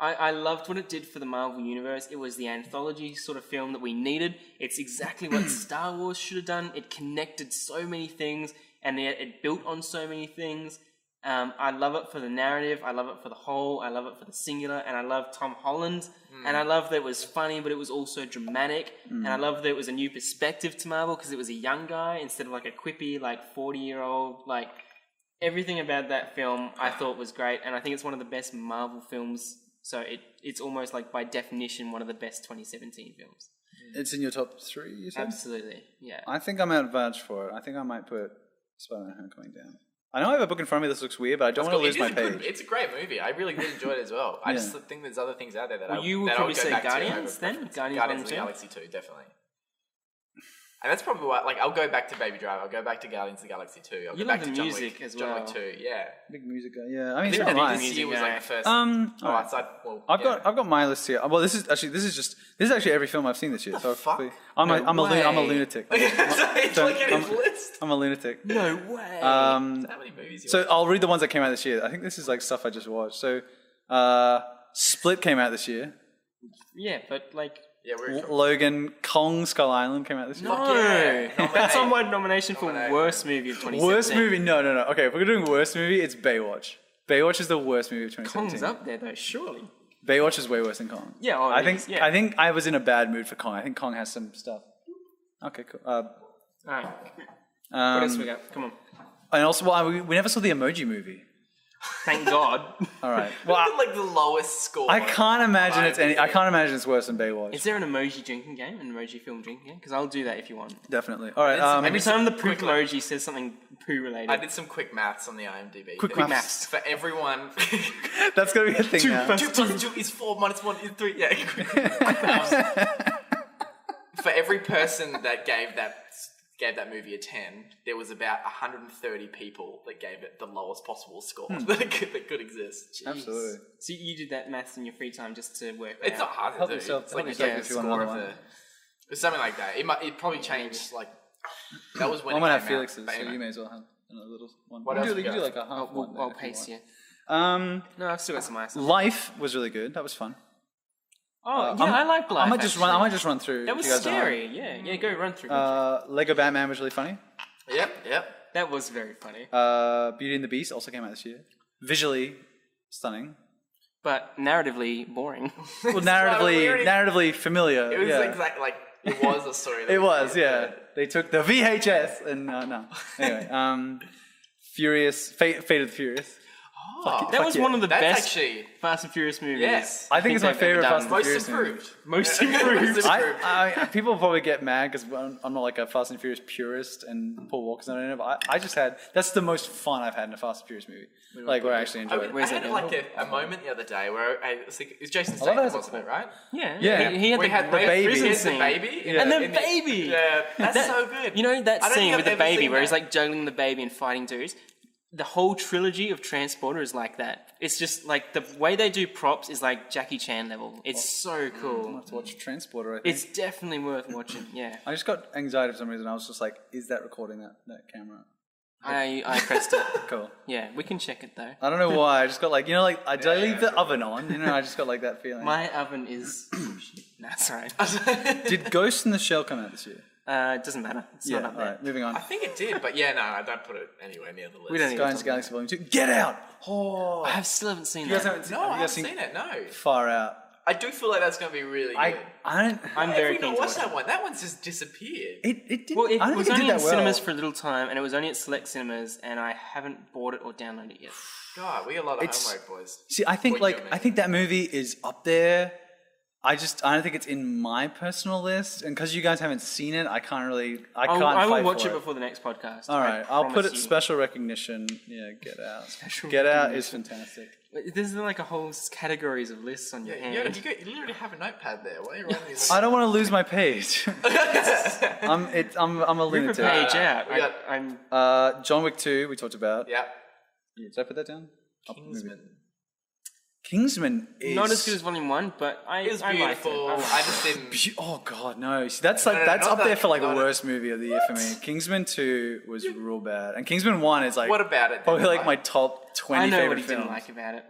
Speaker 3: I loved what it did for the Marvel Universe. It was the anthology sort of film that we needed. It's exactly what Star Wars should have done. It connected so many things, and it built on so many things. I love it for the narrative. I love it for the whole. I love it for the singular. And I love Tom Holland. And I love that it was funny, but it was also dramatic. And I love that it was a new perspective to Marvel because it was a young guy instead of like a quippy, like 40-year-old, like Everything about that film I thought was great, and I think it's one of the best Marvel films. So it's almost like by definition one of the best 2017 films.
Speaker 1: It's in your top 3, you said?
Speaker 3: Absolutely, yeah.
Speaker 1: I think I'm out of vouch for it. I think I might put Spider-Man Homecoming down. I know I have a book in front of me that looks weird, but I don't want to lose my page.
Speaker 2: It's a great movie. I really did enjoy it as well. I just think there's other things out there that
Speaker 3: you would
Speaker 2: that
Speaker 3: probably
Speaker 2: I would go
Speaker 3: say
Speaker 2: back
Speaker 3: Guardians
Speaker 2: to
Speaker 3: then?
Speaker 2: over
Speaker 3: Guardians
Speaker 2: of the
Speaker 3: 1 and
Speaker 2: Galaxy 2, definitely. And that's probably why, like, I'll go back to Baby Driver. I'll go back to Guardians of the Galaxy 2. I'll
Speaker 3: You
Speaker 2: go back
Speaker 3: love
Speaker 2: to
Speaker 3: the music as well.
Speaker 2: John Wick 2, yeah.
Speaker 1: Big music guy, yeah. I
Speaker 2: I
Speaker 1: mean,
Speaker 2: think
Speaker 1: so am I.
Speaker 2: this year was like the first.
Speaker 1: Alright.
Speaker 2: So
Speaker 1: I've got my list here. Well, this is actually every film I've seen this year. So
Speaker 2: fuck?
Speaker 1: I'm a lunatic.
Speaker 2: It's like in his list.
Speaker 1: I'm a lunatic.
Speaker 3: No way.
Speaker 2: How many movies you
Speaker 1: So I'll read the ones that came out this year. I think this is like stuff I just watched. So Split came out this year.
Speaker 3: Yeah, but like...
Speaker 2: Yeah, we're
Speaker 1: Logan, Kong Skull Island came out this year.
Speaker 3: No!
Speaker 2: yeah.
Speaker 3: That's on my nomination for
Speaker 2: Nominate.
Speaker 3: worst movie of 2017.
Speaker 1: Worst movie? No. Okay, if we're doing worst movie, it's Baywatch. Baywatch is the worst movie of 2017.
Speaker 3: Kong's up there though, surely.
Speaker 1: Baywatch is way worse than Kong.
Speaker 3: Yeah,
Speaker 1: I think I was in a bad mood for Kong. I think Kong has some stuff. Okay, cool.
Speaker 3: Alright. What else we got? Come on.
Speaker 1: And also, well, we never saw the Emoji Movie.
Speaker 3: Thank God.
Speaker 1: All right. Well,
Speaker 2: like the lowest score.
Speaker 1: I can't imagine I can't imagine it's worse than Baywatch.
Speaker 3: Is there an emoji drinking game? An emoji film drinking game? Because I'll do that if you want.
Speaker 1: Definitely. All right.
Speaker 3: Every time the poop emoji says something poo related.
Speaker 2: I did some quick maths on the IMDb.
Speaker 1: Quick
Speaker 3: maths.
Speaker 2: For everyone.
Speaker 1: That's gonna be a thing now.
Speaker 2: 2 plus 2 is 4 minus 1 is 3. Yeah. Quick maths. For every person that gave that movie a 10, there was about 130 people that gave it the lowest possible score that could exist.
Speaker 1: Absolutely.
Speaker 3: So you did that maths in your free time just to work
Speaker 2: It's not
Speaker 3: out.
Speaker 2: hard
Speaker 1: Help
Speaker 2: to do.
Speaker 1: yourself-
Speaker 2: It's
Speaker 1: help
Speaker 2: like
Speaker 1: yourself if you want
Speaker 2: score
Speaker 1: another
Speaker 2: of
Speaker 1: one.
Speaker 2: It's something like that. It probably changed, like, that was when
Speaker 1: I
Speaker 2: it
Speaker 1: might
Speaker 2: came
Speaker 1: have Felix's,
Speaker 2: out. But
Speaker 1: so
Speaker 2: anyway.
Speaker 1: you may as well have another little one.
Speaker 2: What
Speaker 1: you
Speaker 2: else
Speaker 1: do,
Speaker 2: we
Speaker 1: you do
Speaker 2: got?
Speaker 1: like a half one.
Speaker 3: I'll
Speaker 1: if you
Speaker 3: pace you.
Speaker 1: want.
Speaker 3: No, I've still got some ice.
Speaker 1: Life was really good. That was fun.
Speaker 3: Oh, yeah, I like Life.
Speaker 1: I might just run through.
Speaker 3: That
Speaker 1: if
Speaker 3: was
Speaker 1: you guys don't
Speaker 3: scary. Yeah, go run through.
Speaker 1: Lego Batman was really funny.
Speaker 2: Yep.
Speaker 3: That was very funny.
Speaker 1: Beauty and the Beast also came out this year. Visually stunning.
Speaker 3: But narratively boring.
Speaker 1: Well,
Speaker 2: we already-
Speaker 1: narratively familiar.
Speaker 2: It was
Speaker 1: yeah.
Speaker 2: exactly like, it was a story. That
Speaker 1: It
Speaker 2: we
Speaker 1: was,
Speaker 2: did,
Speaker 1: yeah.
Speaker 2: but-
Speaker 1: They took the VHS and no. Anyway, Fate of the Furious.
Speaker 2: Oh,
Speaker 3: That was
Speaker 1: yeah.
Speaker 3: one of the
Speaker 2: That's
Speaker 3: best
Speaker 2: actually...
Speaker 3: Fast and Furious movies.
Speaker 2: Yes.
Speaker 1: I think it's my
Speaker 3: they've ever
Speaker 1: favorite
Speaker 3: done.
Speaker 1: Fast and
Speaker 2: Most
Speaker 1: Furious movie.
Speaker 2: improved.
Speaker 3: Most improved.
Speaker 1: I people probably get mad because I'm not like a Fast and Furious purist and Paul Walker's not in it, but I just had, that's the most fun I've had in a Fast and Furious movie. Like, where I actually enjoyed it.
Speaker 3: Where's
Speaker 2: I had
Speaker 3: that
Speaker 2: like a moment the other day where I was thinking, it was Jason
Speaker 1: love
Speaker 2: Statham,
Speaker 1: it as a
Speaker 2: wasn't it, right?
Speaker 3: Yeah.
Speaker 1: Yeah.
Speaker 3: He had
Speaker 2: We had the
Speaker 1: baby.
Speaker 2: He
Speaker 3: prison
Speaker 2: has the
Speaker 3: scene.
Speaker 2: baby.
Speaker 3: And the
Speaker 2: in
Speaker 3: baby!
Speaker 2: Yeah, that's
Speaker 3: That-
Speaker 2: so good.
Speaker 3: You know that
Speaker 2: I don't
Speaker 3: scene
Speaker 2: think
Speaker 3: with
Speaker 2: I've
Speaker 3: the
Speaker 2: ever
Speaker 3: baby
Speaker 2: seen
Speaker 3: where he's
Speaker 2: that.
Speaker 3: like juggling the baby and fighting dudes? The whole trilogy of Transporter is like that. It's just like the way they do props is like Jackie Chan level. It's so cool.
Speaker 1: I have to watch Transporter, I think.
Speaker 3: It's definitely worth watching. Yeah.
Speaker 1: I just got anxiety for some reason. I was just like, is that recording that camera?
Speaker 3: I pressed it.
Speaker 1: Cool.
Speaker 3: Yeah, we can check it though.
Speaker 1: I don't know why. I just got like, did I leave the oven on? I just got like that feeling.
Speaker 3: My oven is... Nah, sorry.
Speaker 1: Did Ghost in the Shell come out this year?
Speaker 3: It doesn't matter. It's
Speaker 1: Yeah,
Speaker 3: not up there.
Speaker 1: alright, moving on.
Speaker 2: I think it did, but yeah, no, I don't put it anywhere near the list.
Speaker 3: We don't need to
Speaker 1: Guardians of the
Speaker 3: talk
Speaker 1: Galaxy Volume 2. Get out! Oh!
Speaker 3: I still haven't seen
Speaker 1: You guys
Speaker 3: that.
Speaker 1: haven't
Speaker 2: No,
Speaker 1: have
Speaker 2: I
Speaker 1: you guys
Speaker 2: haven't seen it, no.
Speaker 1: Far Out.
Speaker 2: I do feel like that's going to be really good.
Speaker 1: I don't...
Speaker 3: I'm
Speaker 2: Have
Speaker 3: very
Speaker 2: we
Speaker 3: keen
Speaker 2: not
Speaker 3: to
Speaker 2: watched
Speaker 3: watch it.
Speaker 2: that one? That one's just disappeared.
Speaker 1: It didn't...
Speaker 3: Well, it
Speaker 1: I don't
Speaker 3: was
Speaker 1: think it
Speaker 3: only
Speaker 1: did
Speaker 3: in
Speaker 1: that well.
Speaker 3: cinemas for a little time, and it was only at select cinemas, and I haven't bought it or downloaded it yet.
Speaker 2: God, we got a lot of
Speaker 1: It's-
Speaker 2: homework, boys.
Speaker 1: See, I think
Speaker 2: What you
Speaker 1: I think that movie is up there. I don't think it's in my personal list, and because you guys haven't seen it, I can't really. I can't.
Speaker 3: I will
Speaker 1: fight
Speaker 3: watch
Speaker 1: for
Speaker 3: it before the next podcast.
Speaker 1: All right, I'll put
Speaker 3: promise
Speaker 1: it
Speaker 3: you.
Speaker 1: special recognition. Yeah, Get Out.
Speaker 3: Special
Speaker 1: Get Out
Speaker 3: recognition.
Speaker 1: is fantastic.
Speaker 3: There's like a whole categories of lists on your
Speaker 2: Yeah,
Speaker 3: hand.
Speaker 2: you literally have a notepad there. Why are you writing these?
Speaker 1: I don't want to lose my page. I'm a
Speaker 3: Rip a
Speaker 1: lunatic.
Speaker 3: page out.
Speaker 2: We got-
Speaker 3: I'm
Speaker 1: John Wick 2, we talked about.
Speaker 2: Yeah.
Speaker 1: Did I put that down?
Speaker 2: Kingsman.
Speaker 1: Kingsman is
Speaker 3: not as good as Volume 1, but
Speaker 2: It was
Speaker 3: I liked it.
Speaker 2: beautiful.
Speaker 3: I liked
Speaker 2: I
Speaker 3: it.
Speaker 2: just didn't.
Speaker 1: Oh god, no! See, that's like
Speaker 2: No,
Speaker 1: that's
Speaker 2: not
Speaker 1: up there
Speaker 2: that-
Speaker 1: for like the
Speaker 2: not-
Speaker 1: worst movie of the year for me. Kingsman 2 was real bad, and Kingsman 1 is like
Speaker 2: What about it?
Speaker 1: probably
Speaker 2: didn't you
Speaker 1: like my top 20
Speaker 3: I know
Speaker 1: favorite
Speaker 3: what he
Speaker 1: films.
Speaker 3: didn't like about it.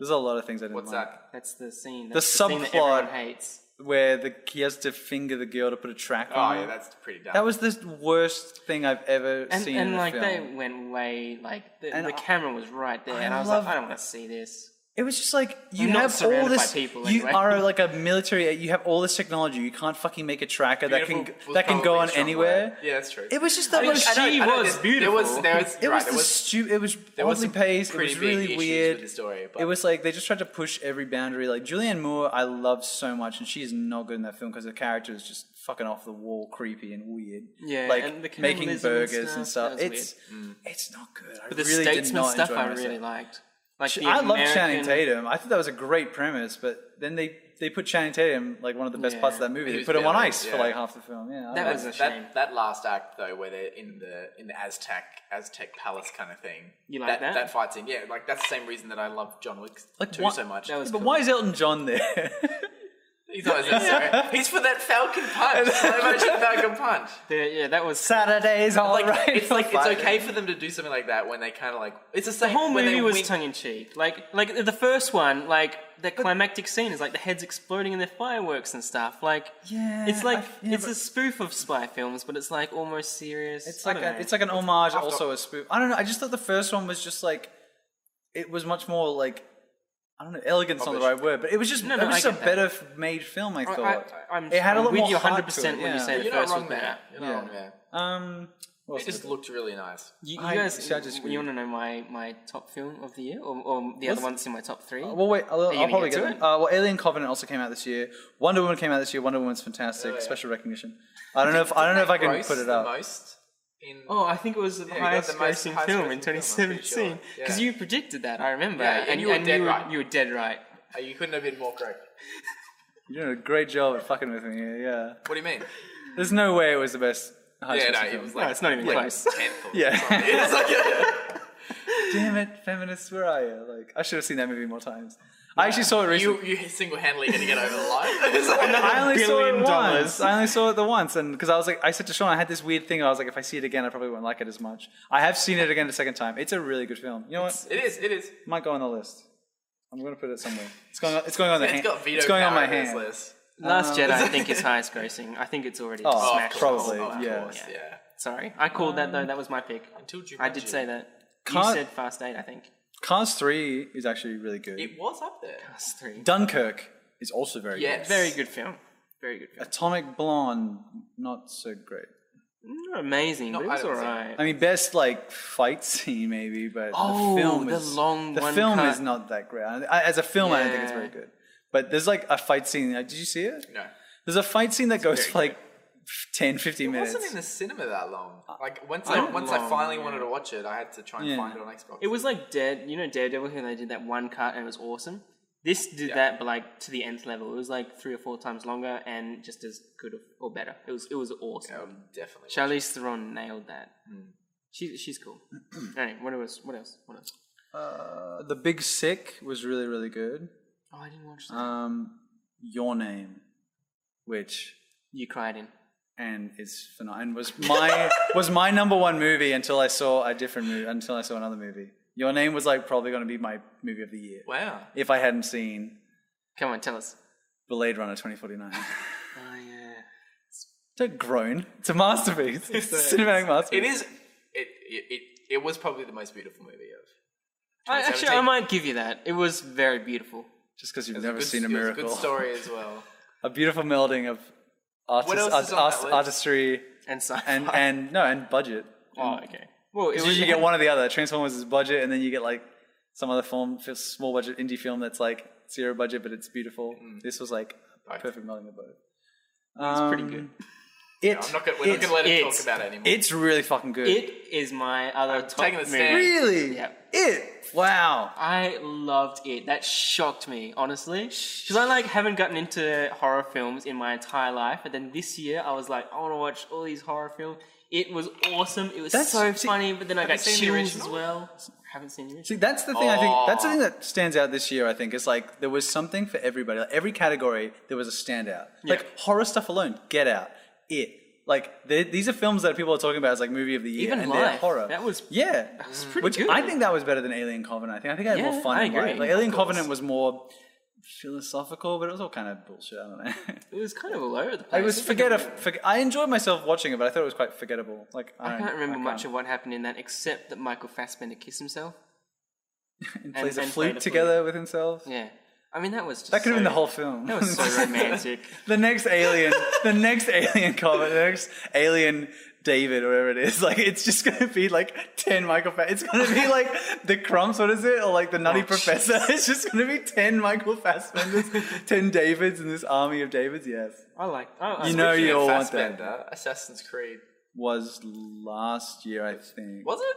Speaker 1: There's a lot of things I didn't
Speaker 2: What's
Speaker 1: like.
Speaker 2: that?
Speaker 3: That's the scene.
Speaker 1: The
Speaker 3: That's the scene that
Speaker 1: subplot-
Speaker 3: everyone hates.
Speaker 1: Where he has to finger the girl to put a track
Speaker 2: Oh
Speaker 1: on.
Speaker 2: yeah,
Speaker 1: her.
Speaker 2: that's pretty dumb.
Speaker 1: That was the worst thing I've ever
Speaker 3: And,
Speaker 1: seen
Speaker 3: and
Speaker 1: in a
Speaker 3: like
Speaker 1: film.
Speaker 3: they went way like
Speaker 1: And
Speaker 3: the camera was right there,
Speaker 1: I
Speaker 3: and I was
Speaker 1: love-
Speaker 3: like, I don't want to see this.
Speaker 1: It was just like you
Speaker 3: I'm not
Speaker 1: have all
Speaker 3: surrounded by
Speaker 1: this.
Speaker 3: people
Speaker 1: You
Speaker 3: anyway.
Speaker 1: are like a military. You have all this technology. You can't fucking make a tracker that
Speaker 2: Beautiful
Speaker 1: can
Speaker 2: was
Speaker 1: that can go
Speaker 2: probably a
Speaker 1: on
Speaker 2: strong
Speaker 1: anywhere.
Speaker 2: word. Yeah, that's true.
Speaker 1: It was just the
Speaker 3: mean,
Speaker 1: most.
Speaker 3: she was beautiful.
Speaker 1: It was the stupid. It was
Speaker 2: there was
Speaker 1: oddly
Speaker 2: some
Speaker 1: paced. It
Speaker 2: pretty
Speaker 1: was
Speaker 2: big
Speaker 1: really
Speaker 2: issues
Speaker 1: weird.
Speaker 2: with the story, but
Speaker 1: It was like they just tried to push every boundary. Like Julianne Moore, I love so much, and she is not good in that film because her character is just fucking off the wall, creepy and weird.
Speaker 3: Yeah,
Speaker 1: like
Speaker 3: and the
Speaker 1: making
Speaker 3: cannibalism
Speaker 1: burgers and
Speaker 3: stuff,
Speaker 1: stuff.
Speaker 3: that was
Speaker 1: It's not good. I
Speaker 3: But the
Speaker 1: really did
Speaker 3: statesman
Speaker 1: not
Speaker 3: stuff
Speaker 1: enjoy
Speaker 3: I
Speaker 1: myself.
Speaker 3: really liked. Like the
Speaker 1: I love Channing
Speaker 3: American-
Speaker 1: Tatum. I thought that was a great premise, but then they put Channing Tatum, like one of the best parts of that movie.
Speaker 2: He
Speaker 1: They
Speaker 2: was
Speaker 1: put him on
Speaker 2: barely-
Speaker 1: ice for
Speaker 2: yeah.
Speaker 1: like half the film. Yeah,
Speaker 3: That was a shame.
Speaker 2: that last act though, where they're in the Aztec palace kind of thing.
Speaker 3: You like that?
Speaker 2: That fight scene? Yeah, like that's the same reason that I love John Wick 2
Speaker 1: what-
Speaker 2: so much.
Speaker 3: That was
Speaker 1: but
Speaker 3: cool.
Speaker 1: why is Elton John there?
Speaker 2: He's not as necessary. He's for that Falcon punch. Slow motion Falcon punch.
Speaker 3: Yeah, that was.
Speaker 1: Saturdays, all
Speaker 2: Like
Speaker 1: right.
Speaker 2: it's like it's okay for them to do something like that when they kind of like it's the same.
Speaker 3: The whole
Speaker 2: when
Speaker 3: movie
Speaker 2: they
Speaker 3: was
Speaker 2: wink-
Speaker 3: tongue in cheek. Like the first one, like the climactic scene is like the heads exploding in their fireworks and stuff. Like
Speaker 1: Yeah,
Speaker 3: it's like
Speaker 1: yeah,
Speaker 3: it's
Speaker 1: but-
Speaker 3: a spoof of spy films, but it's like almost serious.
Speaker 1: It's
Speaker 3: I
Speaker 1: like
Speaker 3: don't know.
Speaker 1: it's like an homage, also a spoof. I don't know. I just thought the first one was just like it was much more like I don't know, elegance not the right word, but it was just
Speaker 3: No,
Speaker 1: it was
Speaker 3: I
Speaker 1: just a
Speaker 3: get that.
Speaker 1: better made film. I thought
Speaker 3: I'm
Speaker 1: it had a lot
Speaker 3: with
Speaker 1: more
Speaker 3: you
Speaker 1: heart
Speaker 3: 100%
Speaker 1: to it,
Speaker 3: when you
Speaker 1: yeah.
Speaker 3: say the
Speaker 2: You're not
Speaker 3: first was
Speaker 2: wrong
Speaker 3: better.
Speaker 2: there. You're not wrong there.
Speaker 1: What
Speaker 2: It just looked really nice.
Speaker 3: You
Speaker 1: I-
Speaker 3: guys,
Speaker 1: see, I disagree.
Speaker 3: you want to know my top film of the year, or the other ones in my top three?
Speaker 1: Well, wait, I'll
Speaker 3: gonna
Speaker 1: probably
Speaker 3: get
Speaker 1: get
Speaker 3: to
Speaker 1: them. Well, Alien Covenant also came out this year. Wonder Woman came out this year. Wonder Woman's fantastic,
Speaker 2: yeah.
Speaker 1: special recognition. I don't know if I can
Speaker 2: Gross
Speaker 1: put it
Speaker 2: the
Speaker 1: up.
Speaker 2: most in
Speaker 3: Oh, I think it was the
Speaker 2: you got
Speaker 3: highest
Speaker 2: the most
Speaker 3: grossing
Speaker 2: highest
Speaker 3: film
Speaker 2: grossing
Speaker 3: in
Speaker 2: film, I'm pretty
Speaker 3: 2017.
Speaker 2: sure.
Speaker 3: Because
Speaker 2: Yeah.
Speaker 3: you predicted that, I remember.
Speaker 2: Yeah, and you were dead right.
Speaker 3: You were dead right.
Speaker 2: You couldn't have been more correct.
Speaker 1: You're doing a great job at fucking with me here. Yeah,
Speaker 2: What do you mean?
Speaker 1: there's no way it was the best.
Speaker 2: Yeah, no, it was like
Speaker 3: No, it's not even close.
Speaker 2: 10th or
Speaker 1: Yeah.
Speaker 2: something. It was like,
Speaker 1: Damn it, feminists, where are you? Like, I should have seen that movie more times. I actually saw it recently.
Speaker 2: you single-handedly going to get over the line. It's like-
Speaker 1: I only saw it
Speaker 3: $1 billion.
Speaker 1: once. I only saw it the once, and because I was like, I said to Sean, I had this weird thing. I was like, if I see it again, I probably won't like it as much. I have seen it again a second time. It's a really good film. You know what?
Speaker 2: It is.
Speaker 1: Might go on the list. I'm going to put it somewhere. It's going on. It's going on the
Speaker 2: It's
Speaker 1: hand.
Speaker 2: got veto
Speaker 1: It's going on my
Speaker 2: power in this
Speaker 1: hand.
Speaker 2: list.
Speaker 3: Last Jedi, I think, is highest grossing. I think it's already
Speaker 1: Oh,
Speaker 3: smashed.
Speaker 1: probably.
Speaker 2: Of
Speaker 1: yeah.
Speaker 2: course, yeah.
Speaker 3: Sorry, I called that though. That was my pick.
Speaker 2: Until Jumanji.
Speaker 3: I did say that. You
Speaker 1: Can't-
Speaker 3: said Fast 8, I think.
Speaker 1: Cars 3 is actually really good.
Speaker 2: It was up there.
Speaker 3: Fast 3.
Speaker 1: Dunkirk is also very
Speaker 2: Yes.
Speaker 3: Very good film. Very good film.
Speaker 1: good. Atomic Blonde, not so great.
Speaker 3: Not amazing, but it was
Speaker 2: I haven't seen
Speaker 3: alright.
Speaker 1: I mean, best like fight scene maybe, but
Speaker 3: Oh,
Speaker 1: the film
Speaker 3: the
Speaker 1: is
Speaker 3: long
Speaker 1: the
Speaker 3: one
Speaker 1: film
Speaker 3: cut.
Speaker 1: is not that great. As a film, I don't think it's
Speaker 3: Yeah.
Speaker 1: very good. But there's like a fight scene. Did you see it?
Speaker 2: No.
Speaker 1: There's a fight scene that goes for like 10, 15
Speaker 2: It
Speaker 1: minutes.
Speaker 2: wasn't in the cinema that long. Like once
Speaker 3: Not
Speaker 2: I
Speaker 3: long,
Speaker 2: finally
Speaker 3: yeah.
Speaker 2: wanted to watch it, I had to try and
Speaker 1: Yeah.
Speaker 2: find it on Xbox.
Speaker 3: It was like Daredevil, who they did that one cut and it was awesome. This did that, but like to the nth level. It was like 3 or 4 times longer and just as good or better. It was awesome.
Speaker 2: Yeah, I would definitely.
Speaker 3: Charlize Theron nailed that. She's cool. Anyway, what else?
Speaker 1: The Big Sick was really, really good.
Speaker 3: Oh, I didn't watch that.
Speaker 1: Your Name, which
Speaker 3: You cried in.
Speaker 1: and is phenomenal, and was my number one movie until I saw a different movie. Until I saw another movie. Your Name was like probably going to be my movie of the year
Speaker 2: Wow.
Speaker 1: if I hadn't seen
Speaker 3: Come on, tell us.
Speaker 1: Blade Runner 2049.
Speaker 3: Oh yeah.
Speaker 1: Don't groan. It's a masterpiece. It's a cinematic masterpiece.
Speaker 2: It is. It was probably the most beautiful movie of.
Speaker 3: Actually,
Speaker 2: 2017.
Speaker 3: I might give you that. It was very beautiful.
Speaker 1: Just because you've
Speaker 2: It was
Speaker 1: never
Speaker 2: good-
Speaker 1: seen a
Speaker 2: it was
Speaker 1: miracle.
Speaker 2: good story as well.
Speaker 1: A beautiful melding of
Speaker 2: What else is on that list?
Speaker 1: artistry
Speaker 3: And sci-fi.
Speaker 1: and budget.
Speaker 3: Oh, okay. Well, it
Speaker 1: Because
Speaker 3: was
Speaker 1: you get one or the other. Transformers is budget, and then you get like some other small budget indie film that's like zero budget, but it's beautiful. This was like a
Speaker 2: Right.
Speaker 1: perfect melding of both.
Speaker 3: It's pretty good.
Speaker 2: We're not going to let it talk about it anymore.
Speaker 1: It's really fucking good.
Speaker 3: It is my other top
Speaker 2: taking the
Speaker 3: movie.
Speaker 2: stand.
Speaker 1: really?
Speaker 3: Yeah.
Speaker 1: It? Wow.
Speaker 3: I loved it. That shocked me, honestly. Because I haven't gotten into horror films in my entire life, but then this year I was like, I want to watch all these horror films. It was awesome. It was so funny, but then I got
Speaker 2: you seen the
Speaker 3: chills as
Speaker 2: original?
Speaker 3: well. Haven't seen the original.
Speaker 1: See, that's the thing. I think that's the thing that stands out this year. I think is like there was something for everybody. Like, every category there was a standout. Like horror stuff alone, Get Out, It. Like these are films that people are talking about as like movie of the year,
Speaker 3: Even
Speaker 1: and they're
Speaker 3: Life.
Speaker 1: horror.
Speaker 3: That was
Speaker 1: pretty
Speaker 3: Which
Speaker 1: good. I think that was better than Alien Covenant. I think I had more fun.
Speaker 3: I
Speaker 1: in Life.
Speaker 3: agree.
Speaker 1: Like Alien
Speaker 3: Of course.
Speaker 1: Covenant was more philosophical, but it was all kind of bullshit. I don't know.
Speaker 3: It was kind of all over the place.
Speaker 1: It was I enjoyed myself watching it, but I thought it was quite forgettable. Like
Speaker 3: I can't remember much of what happened in that except that Michael Fassbender kissed himself.
Speaker 1: and plays a
Speaker 3: and
Speaker 1: flute
Speaker 3: played a
Speaker 1: together with himself.
Speaker 3: Yeah. I mean, that was just
Speaker 1: That could have been the
Speaker 3: so-
Speaker 1: whole film.
Speaker 3: That was so romantic.
Speaker 1: the next alien comment, the next alien David or whatever it is, like it's just gonna be like 10 Michael It's gonna be like the Crumbs, what is it? Or like the Nutty Professor. It's just gonna be 10 Michael Fassbenders, 10 Davids in this army of Davids, yes.
Speaker 3: I
Speaker 1: You know
Speaker 2: Speaking
Speaker 1: you
Speaker 2: of
Speaker 1: all want that.
Speaker 2: Fassbender, Assassin's Creed.
Speaker 1: Was last year, I think.
Speaker 2: Was it?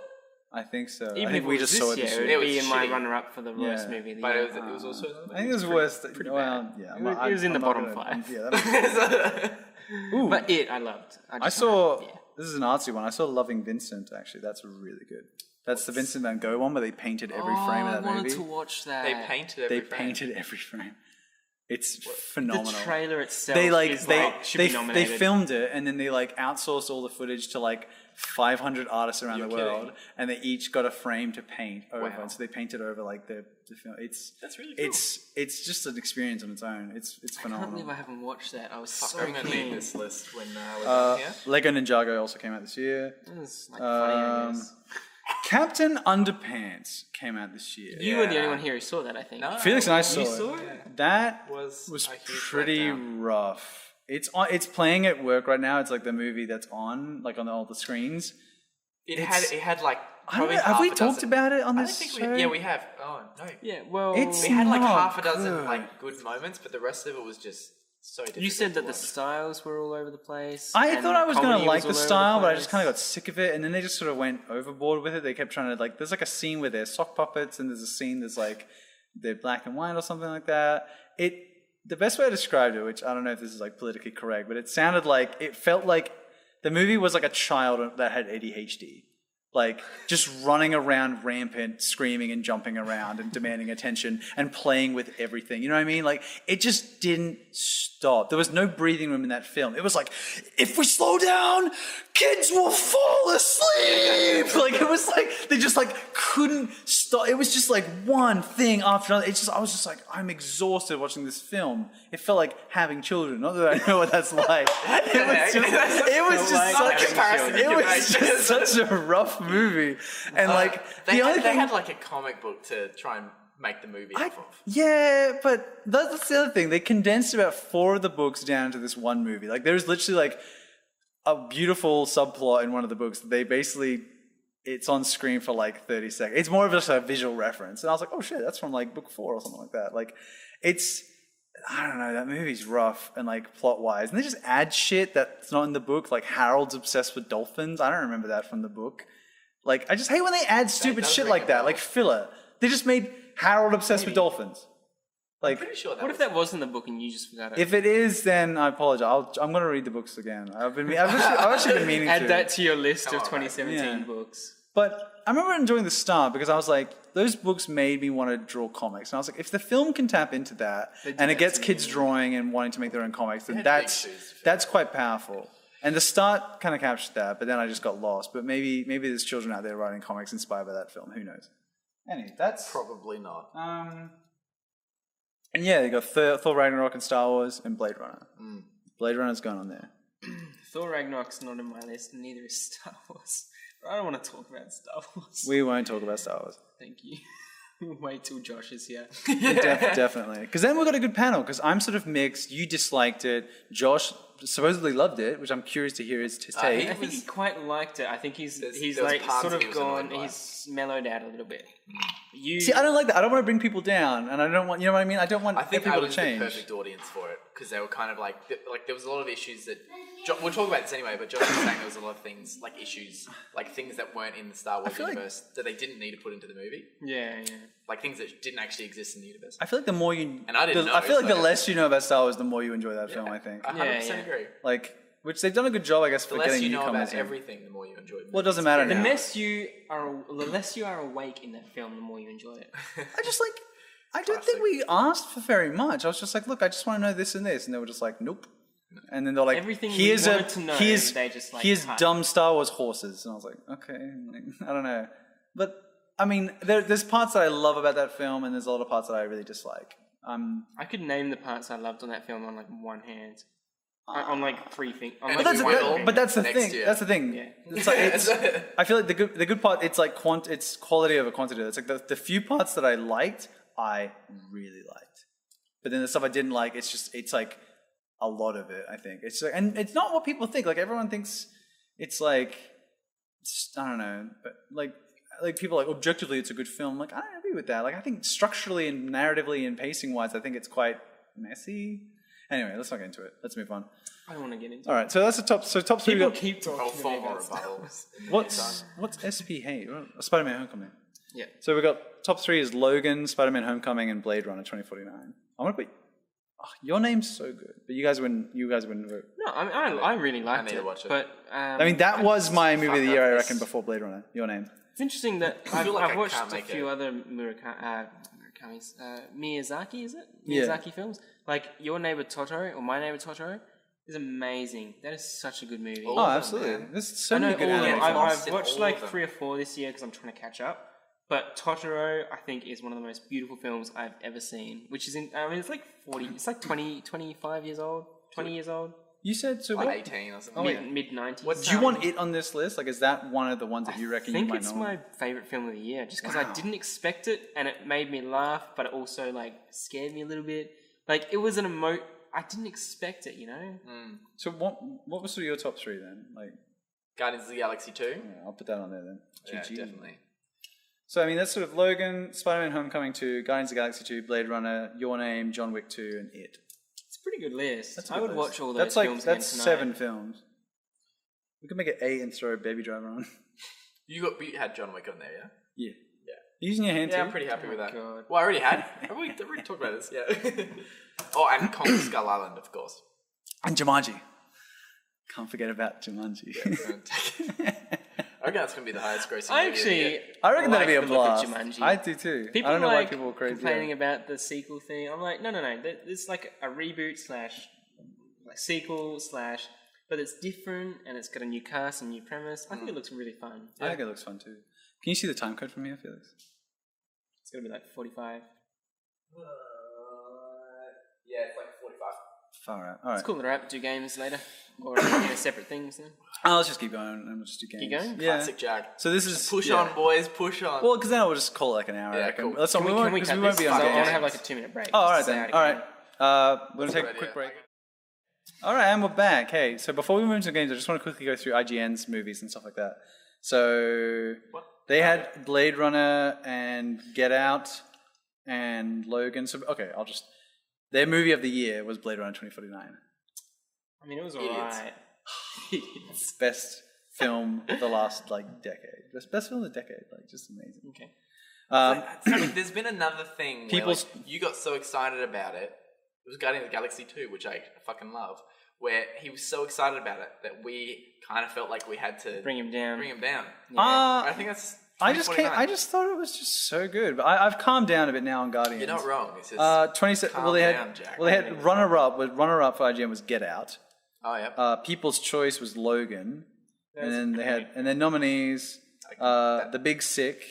Speaker 1: I think so.
Speaker 3: Even
Speaker 1: I think
Speaker 3: if
Speaker 1: we
Speaker 3: it was
Speaker 1: just saw it
Speaker 3: this
Speaker 1: this
Speaker 3: year,
Speaker 1: year.
Speaker 3: it would
Speaker 2: It
Speaker 3: be
Speaker 2: was
Speaker 3: in my
Speaker 2: shitty.
Speaker 3: runner-up for the worst
Speaker 1: Yeah.
Speaker 3: movie of the
Speaker 2: But
Speaker 3: year.
Speaker 2: it was also.
Speaker 1: I think it was worse. Well, yeah.
Speaker 3: It was in the bottom five.
Speaker 1: Yeah, that Ooh.
Speaker 3: But I loved.
Speaker 1: I saw. This is an artsy one. I saw Loving Vincent. Actually, that's really good. That's the Vincent Van Gogh one where they painted every frame of that
Speaker 3: I wanted
Speaker 1: movie.
Speaker 3: to watch that.
Speaker 2: They painted every
Speaker 1: They
Speaker 2: frame.
Speaker 1: painted every frame. It's phenomenal.
Speaker 3: The trailer itself
Speaker 1: They
Speaker 3: should be
Speaker 1: they
Speaker 3: nominated.
Speaker 1: filmed it and then they like outsourced all the footage to like 500 artists around
Speaker 2: You're
Speaker 1: the world,
Speaker 2: kidding.
Speaker 1: and they each got a frame to paint over.
Speaker 2: Wow.
Speaker 1: And so they painted over like the film.
Speaker 2: That's really cool.
Speaker 1: It's just an experience on its own. It's
Speaker 3: I can't
Speaker 1: phenomenal.
Speaker 3: believe I haven't watched that. I was
Speaker 2: Fuck,
Speaker 3: so
Speaker 2: I'm gonna
Speaker 3: keen.
Speaker 2: need this list when we're done here.
Speaker 1: Lego Ninjago also came out this year.
Speaker 3: It was like funny, I guess.
Speaker 1: Captain Underpants came out this year.
Speaker 3: You were the
Speaker 2: Yeah.
Speaker 3: only one here who saw that, I think.
Speaker 2: No,
Speaker 1: Felix and I saw
Speaker 3: You
Speaker 1: it.
Speaker 3: saw it?
Speaker 1: That
Speaker 2: was
Speaker 1: was
Speaker 2: a huge
Speaker 1: pretty
Speaker 2: letdown.
Speaker 1: rough. It's playing at work right now. It's like the movie that's on, like on all the screens.
Speaker 2: It
Speaker 1: It's-
Speaker 2: had like.
Speaker 1: I don't
Speaker 2: probably
Speaker 1: know, have we
Speaker 2: half a
Speaker 1: talked
Speaker 2: dozen-
Speaker 1: about it on
Speaker 2: I
Speaker 1: this
Speaker 2: don't think
Speaker 1: show?
Speaker 2: we. Yeah, we have. Oh no.
Speaker 3: Yeah, well...
Speaker 1: It's-
Speaker 2: We had like
Speaker 1: not
Speaker 2: half a dozen
Speaker 1: good.
Speaker 2: like good moments, but the rest of it was just so difficult.
Speaker 3: You said
Speaker 2: to
Speaker 3: that the
Speaker 2: watch.
Speaker 3: styles were all over the place.
Speaker 1: I
Speaker 3: and
Speaker 1: thought I was going
Speaker 3: comedy
Speaker 1: to like the
Speaker 3: all over
Speaker 1: style, but I
Speaker 3: place.
Speaker 1: just kind of got sick of it. And then they just sort of went overboard with it. They kept trying to like. There's like a scene where they're sock puppets, and there's a scene that's like they're black and white or something like that. The best way I described it, which I don't know if this is like politically correct, but it felt like the movie was like a child that had ADHD. Like, just running around rampant, screaming and jumping around and demanding attention and playing with everything. You know what I mean? Like, it just didn't stop. There was no breathing room in that film. It was like, if we slow down, kids will fall asleep. Like, it was like, they just like couldn't stop. It was just like one thing after another. I was just like, I'm exhausted watching this film. It felt like having children. Not that I know what that's like. It was just such a rough movie. And like,
Speaker 2: They
Speaker 1: the only
Speaker 2: had, they
Speaker 1: thing...
Speaker 2: had like a comic book to try and make the movie off of.
Speaker 1: Yeah, but that's the other thing. They condensed about 4 of the books down into this one movie. Like, there's literally like a beautiful subplot in one of the books. They basically, it's on screen for like 30 seconds. It's more of just a visual reference. And I was like, oh shit, that's from like book 4 or something like that. Like, I don't know, that movie's rough and like plot-wise. And they just add shit that's not in the book. Like, Harold's obsessed with dolphins. I don't remember that from the book. Like, I just hate when they add stupid
Speaker 2: does
Speaker 1: shit
Speaker 2: ring
Speaker 1: like
Speaker 2: a
Speaker 1: that.
Speaker 2: bell.
Speaker 1: Like filler. They just made Harold obsessed with dolphins. Like,
Speaker 2: Pretty sure that
Speaker 3: What
Speaker 2: was
Speaker 3: if that was in the book and you just forgot it?
Speaker 1: if it is, then I apologize. I'm going to read the books again. I've actually been meaning to.
Speaker 3: Add that to your list of
Speaker 2: Come on,
Speaker 3: 2017
Speaker 1: Yeah.
Speaker 3: books.
Speaker 1: But I remember enjoying the start because I was like, those books made me want to draw comics. And I was like, if the film can tap into that and it gets kids drawing and wanting to make their own comics, then
Speaker 2: had
Speaker 1: that's
Speaker 2: big shoes to fill.
Speaker 1: that's quite powerful. And the start kind of captured that, but then I just got lost. But maybe there's children out there writing comics inspired by that film. Who knows? Anyway, that's
Speaker 2: Probably not.
Speaker 1: and yeah, you got Thor Ragnarok and Star Wars and Blade Runner. Blade Runner's going on there.
Speaker 3: Thor Ragnarok's not in my list, and neither is Star Wars. I don't want to talk about Star Wars.
Speaker 1: We won't talk about Star Wars.
Speaker 3: Thank you. Wait till Josh is here.
Speaker 1: Definitely. Because then we got a good panel. Because I'm sort of mixed. You disliked it. Josh supposedly loved it, which I'm curious to hear his take.
Speaker 3: I think he quite liked it. I think he's
Speaker 2: there was
Speaker 3: like
Speaker 2: parts
Speaker 3: sort
Speaker 2: he
Speaker 3: of
Speaker 2: was
Speaker 3: gone.
Speaker 2: annoyed by.
Speaker 3: He's mellowed out a little bit. You
Speaker 1: See, I don't like that. I don't want to bring people down, and I don't want, you know what I mean? I don't want
Speaker 2: I think I
Speaker 1: people
Speaker 2: was
Speaker 1: to change.
Speaker 2: the perfect audience for it because they were kind of like there was a lot of issues that we'll talk about this anyway. But Josh was saying there was a lot of things like issues, like things that weren't in the Star Wars
Speaker 1: feel like-
Speaker 2: universe that they didn't need to put into the movie,
Speaker 3: yeah.
Speaker 2: like things that didn't actually exist in the universe.
Speaker 1: I feel like the more you...
Speaker 2: And I didn't know,
Speaker 1: I feel like the
Speaker 2: so-
Speaker 1: less you know about Star Wars, the more you enjoy that film, I think.
Speaker 2: I 100% agree.
Speaker 1: Like, which they've done a good job, I guess,
Speaker 2: The
Speaker 1: for
Speaker 2: less
Speaker 1: getting
Speaker 2: you know
Speaker 1: newcomers
Speaker 2: about
Speaker 1: in.
Speaker 2: everything, the more you enjoy it.
Speaker 1: Well, it doesn't matter
Speaker 3: The
Speaker 1: now.
Speaker 3: less you are awake in that film, the more you enjoy it.
Speaker 1: I just like... I don't think we asked for very much. I was just like, look, I just want to know this and this. And they were just like, nope. And then they're like,
Speaker 3: Everything we
Speaker 1: here's
Speaker 3: wanted to know,
Speaker 1: here's,
Speaker 3: they just, like,
Speaker 1: here's
Speaker 3: cut.
Speaker 1: dumb Star Wars horses. And I was like, okay. Like, I don't know. But, I mean, there's parts that I love about that film, and there's a lot of parts that I really dislike.
Speaker 3: I could name the parts I loved on that film on like one hand. on like 3 things.
Speaker 2: But
Speaker 1: But that's the
Speaker 2: Next
Speaker 1: thing.
Speaker 2: year.
Speaker 1: That's the thing.
Speaker 3: Yeah.
Speaker 1: It's like I feel like the good part. It's like it's quality over quantity. It's like the few parts that I liked, I really liked. But then the stuff I didn't like, it's like a lot of it. I think it's like, and it's not what people think. Like everyone thinks it's like I don't know, but like people like objectively it's a good film. Like I don't agree with that. Like I think structurally and narratively and pacing wise, I think it's quite messy. Anyway, let's not get into it. Let's move on.
Speaker 3: I don't want to get into.
Speaker 1: All right, so that's the top. So top three.
Speaker 3: People
Speaker 1: We got,
Speaker 3: keep talking.
Speaker 2: Oh,
Speaker 3: to me
Speaker 2: formal
Speaker 3: about stuff.
Speaker 2: rebuttals.
Speaker 1: what's SPH? Spider-Man: Homecoming.
Speaker 3: Yeah.
Speaker 1: So we got top 3 is Logan, Spider-Man: Homecoming, and Blade Runner 2049. I'm gonna put your name's so good, but you guys wouldn't vote.
Speaker 3: No, I really liked
Speaker 2: need
Speaker 3: it.
Speaker 2: to watch it.
Speaker 3: But
Speaker 1: I mean, that was my movie of the year, I
Speaker 2: this.
Speaker 1: reckon, before Blade Runner. Your name.
Speaker 3: it's interesting that
Speaker 2: I feel like I
Speaker 3: I've watched
Speaker 2: can't
Speaker 3: a
Speaker 2: make
Speaker 3: few
Speaker 2: it.
Speaker 3: other Miyazaki, is it?
Speaker 1: Yeah.
Speaker 3: Miyazaki films. Like Your Neighbor Totoro or My Neighbor Totoro is amazing. That is such a good movie.
Speaker 1: Oh, absolutely.
Speaker 2: man.
Speaker 1: There's so
Speaker 3: I know
Speaker 1: many good
Speaker 3: all of them.
Speaker 1: animated films.
Speaker 3: I've watched
Speaker 2: All
Speaker 3: like
Speaker 2: of them.
Speaker 3: 3 or 4 this year because I'm trying to catch up. But Totoro, I think, is one of the most beautiful films I've ever seen. Which is it's like 25 years old, 20 years old,
Speaker 1: You said so.
Speaker 2: Like
Speaker 1: What?
Speaker 2: 18 or something.
Speaker 3: mid 90s.
Speaker 1: Do you want it on this list? Like, is that one of the ones that you reckon
Speaker 3: I
Speaker 1: you
Speaker 3: think
Speaker 1: might
Speaker 3: it's
Speaker 1: know?
Speaker 3: my favorite film of the year, just because
Speaker 1: Wow.
Speaker 3: I didn't expect it, and it made me laugh, but it also like scared me a little bit. Like it was I didn't expect it, you know.
Speaker 1: So what was sort of your top 3 then? Like,
Speaker 2: Guardians of the Galaxy 2.
Speaker 1: yeah, I'll put that on there then.
Speaker 2: Yeah,
Speaker 1: GG.
Speaker 2: definitely.
Speaker 1: So I mean, that's sort of Logan, Spider-Man: Homecoming 2, Guardians of the Galaxy 2, Blade Runner, Your Name, John Wick 2, and It.
Speaker 3: It's a pretty good list.
Speaker 1: That's a
Speaker 3: I
Speaker 1: good
Speaker 3: would
Speaker 1: list.
Speaker 3: watch all those
Speaker 1: That's like
Speaker 3: films
Speaker 1: that's
Speaker 3: again
Speaker 1: 7
Speaker 3: tonight.
Speaker 1: films. We could make it 8 and throw Baby Driver on.
Speaker 2: You had John Wick on there, yeah?
Speaker 1: Yeah.
Speaker 2: Yeah.
Speaker 1: You're using your hand
Speaker 2: Yeah,
Speaker 1: too?
Speaker 2: I'm pretty happy with that.
Speaker 3: God.
Speaker 2: Well, I already had. Have we talked about this? Yeah. Oh, and Kong Skull Island, of course.
Speaker 1: And Jumanji. Can't forget about Jumanji.
Speaker 2: I reckon that's going to be the highest grossing
Speaker 3: I
Speaker 2: movie of the year.
Speaker 3: actually,
Speaker 1: I reckon that'd be a
Speaker 3: like the look of
Speaker 1: blast.
Speaker 3: Jumanji.
Speaker 1: I do too.
Speaker 3: People
Speaker 1: I don't know
Speaker 3: like
Speaker 1: why people are crazy.
Speaker 3: complaining about the sequel thing. I'm like, no. It's like a reboot / like sequel / but it's different and it's got a new cast and new premise. I think it looks really fun.
Speaker 1: I think it looks fun too. Can you see the time code from here, Felix?
Speaker 3: It's gonna be like 45.
Speaker 2: Yeah, it's like 45.
Speaker 1: Far out. All right.
Speaker 3: It's cool that I have to do games later or separate things. Then.
Speaker 1: Let's just keep going and we'll just do games.
Speaker 3: Keep going?
Speaker 1: Yeah.
Speaker 2: Classic Jack.
Speaker 1: So this is
Speaker 2: Push
Speaker 1: yeah.
Speaker 2: on, boys. Push on.
Speaker 1: Well, because then we'll just call it like an hour. I
Speaker 2: Yeah,
Speaker 1: reckon.
Speaker 2: cool.
Speaker 1: Let's not.
Speaker 3: Can we
Speaker 1: because
Speaker 3: cut
Speaker 1: we won't
Speaker 3: this?
Speaker 1: be
Speaker 3: I
Speaker 1: on
Speaker 3: want to
Speaker 1: games.
Speaker 3: have like a 2-minute break.
Speaker 1: Oh, all right
Speaker 3: just to
Speaker 1: then.
Speaker 3: say
Speaker 1: All
Speaker 3: it
Speaker 1: right.
Speaker 3: again.
Speaker 1: We're gonna take a
Speaker 2: idea.
Speaker 1: quick break. All right, and we're back. Hey, so before we move into games, I just want to quickly go through IGN's movies and stuff like that. So they had Blade Runner and Get Out and Logan. So okay, their movie of the year was Blade Runner 2049.
Speaker 3: I mean, it was
Speaker 2: Idiots.
Speaker 3: alright.
Speaker 1: Best film of the last decade. Best film of the decade. Just amazing.
Speaker 3: Okay.
Speaker 2: There's been another thing where
Speaker 1: People's-
Speaker 2: you got so excited about it. It was Guardians of the Galaxy 2, which I fucking love, where he was so excited about it that we kind of felt like we had to
Speaker 3: Bring him down.
Speaker 2: bring him down.
Speaker 1: Uh,
Speaker 2: I think that's
Speaker 1: I just
Speaker 2: 2049.
Speaker 1: thought it was just so good. But I've calmed down a bit now on Guardians.
Speaker 2: You're not wrong. It's just
Speaker 1: 27.
Speaker 2: calm
Speaker 1: Well, they
Speaker 2: down,
Speaker 1: had
Speaker 2: Jack.
Speaker 1: well they had runner up for IGN was Get Out.
Speaker 2: Oh yeah.
Speaker 1: People's Choice was Logan, and then they
Speaker 3: great.
Speaker 1: had nominees. The Big Sick,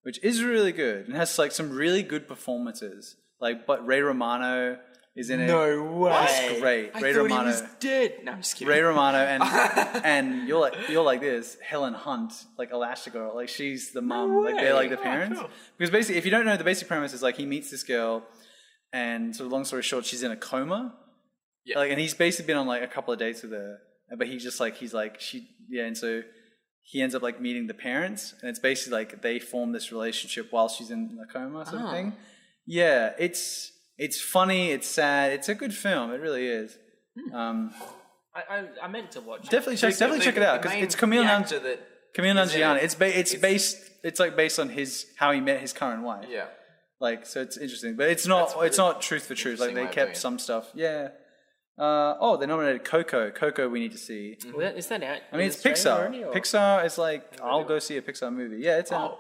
Speaker 1: which is really good and has some really good performances. But Ray Romano is in it.
Speaker 3: No way.
Speaker 1: It's great.
Speaker 3: I
Speaker 1: Ray
Speaker 3: thought
Speaker 1: Romano.
Speaker 3: he was dead. No, I'm just kidding.
Speaker 1: Ray Romano and you're like this Helen Hunt, Elastigirl, she's the mum, they're like the parents.
Speaker 2: cool.
Speaker 1: Because basically, if you don't know, the basic premise is he meets this girl, and sort of long story short, she's in a coma.
Speaker 2: Yeah.
Speaker 1: And he's basically been on a couple of dates with her, but he's just and so he ends up meeting the parents, and it's basically they form this relationship while she's in a coma sort of thing. Yeah, it's funny, it's sad, it's a good film, it really is.
Speaker 3: I meant to watch it.
Speaker 1: Definitely check it out because it's Camille Nanjiani. It's based on how he met his current wife.
Speaker 2: Yeah.
Speaker 1: So it's interesting, but it's not truth for truth.
Speaker 2: interesting
Speaker 1: They
Speaker 2: way of
Speaker 1: kept
Speaker 2: doing it.
Speaker 1: some stuff. Yeah. They nominated Coco. Coco, we need to see.
Speaker 3: Is that out?
Speaker 1: I mean,
Speaker 3: in
Speaker 1: it's
Speaker 3: Australia
Speaker 1: Pixar.
Speaker 3: already, or-
Speaker 1: Pixar is I'll go see a Pixar movie. Yeah, it's out.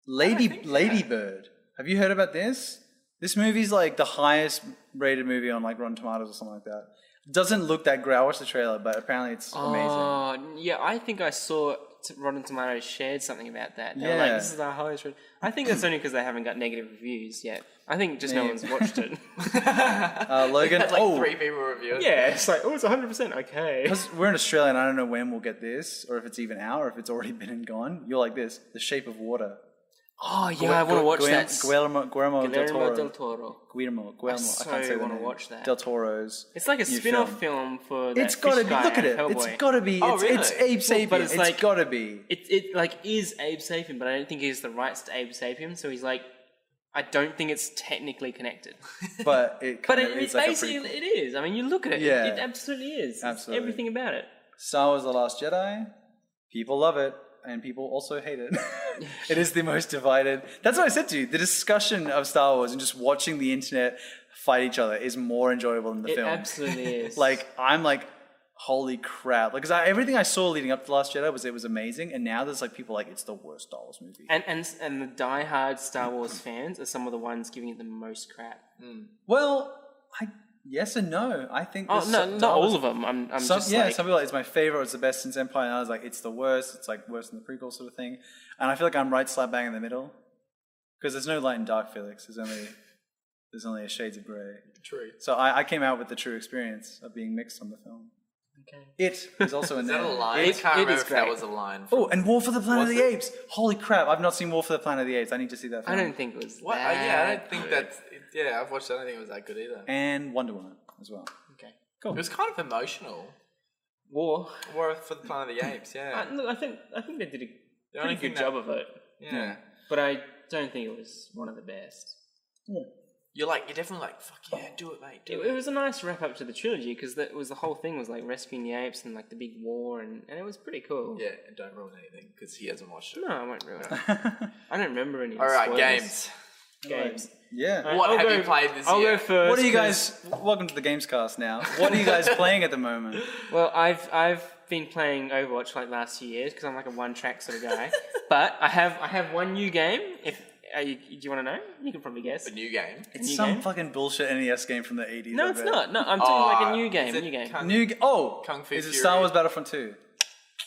Speaker 1: Lady Bird. Have you heard about this? This movie's the highest rated movie on Rotten Tomatoes or something like that. Doesn't look that great. I watched the trailer, but apparently it's amazing.
Speaker 3: Oh, yeah, I think I saw Rotten Tomatoes shared something about that. They were like,
Speaker 1: Yeah.
Speaker 3: this is our highest rated. I think that's only because they haven't got negative reviews yet. I think just no
Speaker 1: Maybe.
Speaker 3: one's watched it.
Speaker 1: Logan.
Speaker 2: Had like 3 people review it.
Speaker 3: Yeah, it's like, it's 100% okay.
Speaker 1: Because we're in Australia and I don't know when we'll get this, or if it's even out, or if it's already been and gone. You're like this, The Shape of Water.
Speaker 3: Oh, yeah, I want to watch that.
Speaker 1: Guillermo del Toro.
Speaker 3: del Toro.
Speaker 1: Guillermo.
Speaker 3: I
Speaker 1: I can't say the
Speaker 3: want to
Speaker 1: name.
Speaker 3: watch that.
Speaker 1: Del Toro's.
Speaker 3: It's like a
Speaker 1: new
Speaker 3: spin-off film for that
Speaker 1: It's gotta
Speaker 3: fish
Speaker 1: be.
Speaker 3: guy
Speaker 1: Look at
Speaker 3: and
Speaker 1: it. It's
Speaker 3: Hellboy.
Speaker 1: gotta be.
Speaker 2: Oh,
Speaker 1: It's,
Speaker 2: really?
Speaker 1: it's Abe Sapien.
Speaker 3: but it's
Speaker 1: It's
Speaker 3: like-
Speaker 1: gotta be.
Speaker 3: It like is Abe Sapien, but I don't think he has the rights to Abe Sapien, so he's like, I don't think it's technically connected.
Speaker 1: But it
Speaker 3: But
Speaker 1: kind of is like a
Speaker 3: basically
Speaker 1: prequel.
Speaker 3: it is. I mean, you look at it,
Speaker 1: Yeah.
Speaker 3: it absolutely is. It's
Speaker 1: Absolutely.
Speaker 3: everything about it.
Speaker 1: Star Wars: The Last Jedi. People love it, and people also hate it. It is the most divided. That's what I said to you. The discussion of Star Wars and just watching the internet fight each other is more enjoyable than the
Speaker 3: It
Speaker 1: film.
Speaker 3: absolutely is.
Speaker 1: Like, I'm like, holy crap! Like, because everything I saw leading up to The Last Jedi was amazing, and now there's like people like it's the worst Star Wars movie.
Speaker 3: and the diehard Star Wars fans are some of the ones giving it the most crap.
Speaker 1: Well, yes and no. I think.
Speaker 3: Oh
Speaker 1: there's
Speaker 3: no,
Speaker 1: some-
Speaker 3: not all of them. I'm just
Speaker 1: yeah,
Speaker 3: like,
Speaker 1: some people are like, it's my favorite, it's the best since Empire, and I was like, it's the worst, it's like worse than the prequel sort of thing. And I feel like I'm right slap bang in the middle. Because there's no light and dark, Felix. There's only a shades of grey.
Speaker 2: True.
Speaker 1: So I came out with the true experience of being mixed on the film.
Speaker 3: okay.
Speaker 1: It is also in
Speaker 2: Is
Speaker 1: there.
Speaker 2: that a line? I
Speaker 3: It-
Speaker 2: can't
Speaker 3: it
Speaker 2: remember
Speaker 3: is
Speaker 2: if that
Speaker 3: great.
Speaker 2: was a line.
Speaker 1: Oh, and War for the Planet of
Speaker 2: Was
Speaker 1: the
Speaker 2: it?
Speaker 1: Apes. Holy crap, I've not seen War for the Planet of the Apes. I need to see that
Speaker 3: I
Speaker 1: film.
Speaker 3: don't think it was
Speaker 2: What?
Speaker 3: that
Speaker 2: Yeah, I don't think
Speaker 3: good.
Speaker 2: that's... Yeah, I've watched it. I don't think it was that good either.
Speaker 1: And Wonder Woman as well.
Speaker 3: Okay.
Speaker 2: It was kind of emotional.
Speaker 3: War.
Speaker 2: War for the Planet of the Apes, yeah.
Speaker 3: Look, I think they did a
Speaker 2: The only
Speaker 3: pretty good
Speaker 2: thing
Speaker 3: job of it,
Speaker 2: Yeah.
Speaker 3: but I don't think it was one of the best.
Speaker 2: You're definitely like, fuck yeah, do it, mate, do
Speaker 3: It was a nice wrap up to the trilogy because that was the whole thing was like rescuing the apes and like the big war and it was pretty cool.
Speaker 2: Yeah, and don't ruin anything, because he hasn't watched it.
Speaker 3: No, I won't ruin it. I don't remember any.
Speaker 2: Alright,
Speaker 3: spoilers.
Speaker 2: games.
Speaker 3: Games.
Speaker 1: Yeah.
Speaker 3: Alright,
Speaker 2: What
Speaker 3: I'll
Speaker 2: have
Speaker 3: go-
Speaker 2: you played this
Speaker 3: I'll
Speaker 2: year?
Speaker 3: go first.
Speaker 1: What are you
Speaker 3: 'cause-
Speaker 1: guys... Welcome to the Gamescast now. What are you guys playing at the moment?
Speaker 3: Well, I've been playing Overwatch for like last 2 years because I'm like a one track sort of guy. But I have one new game. If do you want to know? You can probably guess.
Speaker 2: A new game.
Speaker 1: It's
Speaker 3: New
Speaker 1: some
Speaker 3: game?
Speaker 1: fucking bullshit NES game from the 80s.
Speaker 3: No,
Speaker 1: I
Speaker 3: it's
Speaker 1: bet.
Speaker 3: not. No, I'm talking like a new
Speaker 2: Is
Speaker 3: game.
Speaker 2: it
Speaker 3: New game.
Speaker 2: Kung Fu
Speaker 1: Is it
Speaker 2: Fury?
Speaker 1: Star Wars Battlefront 2?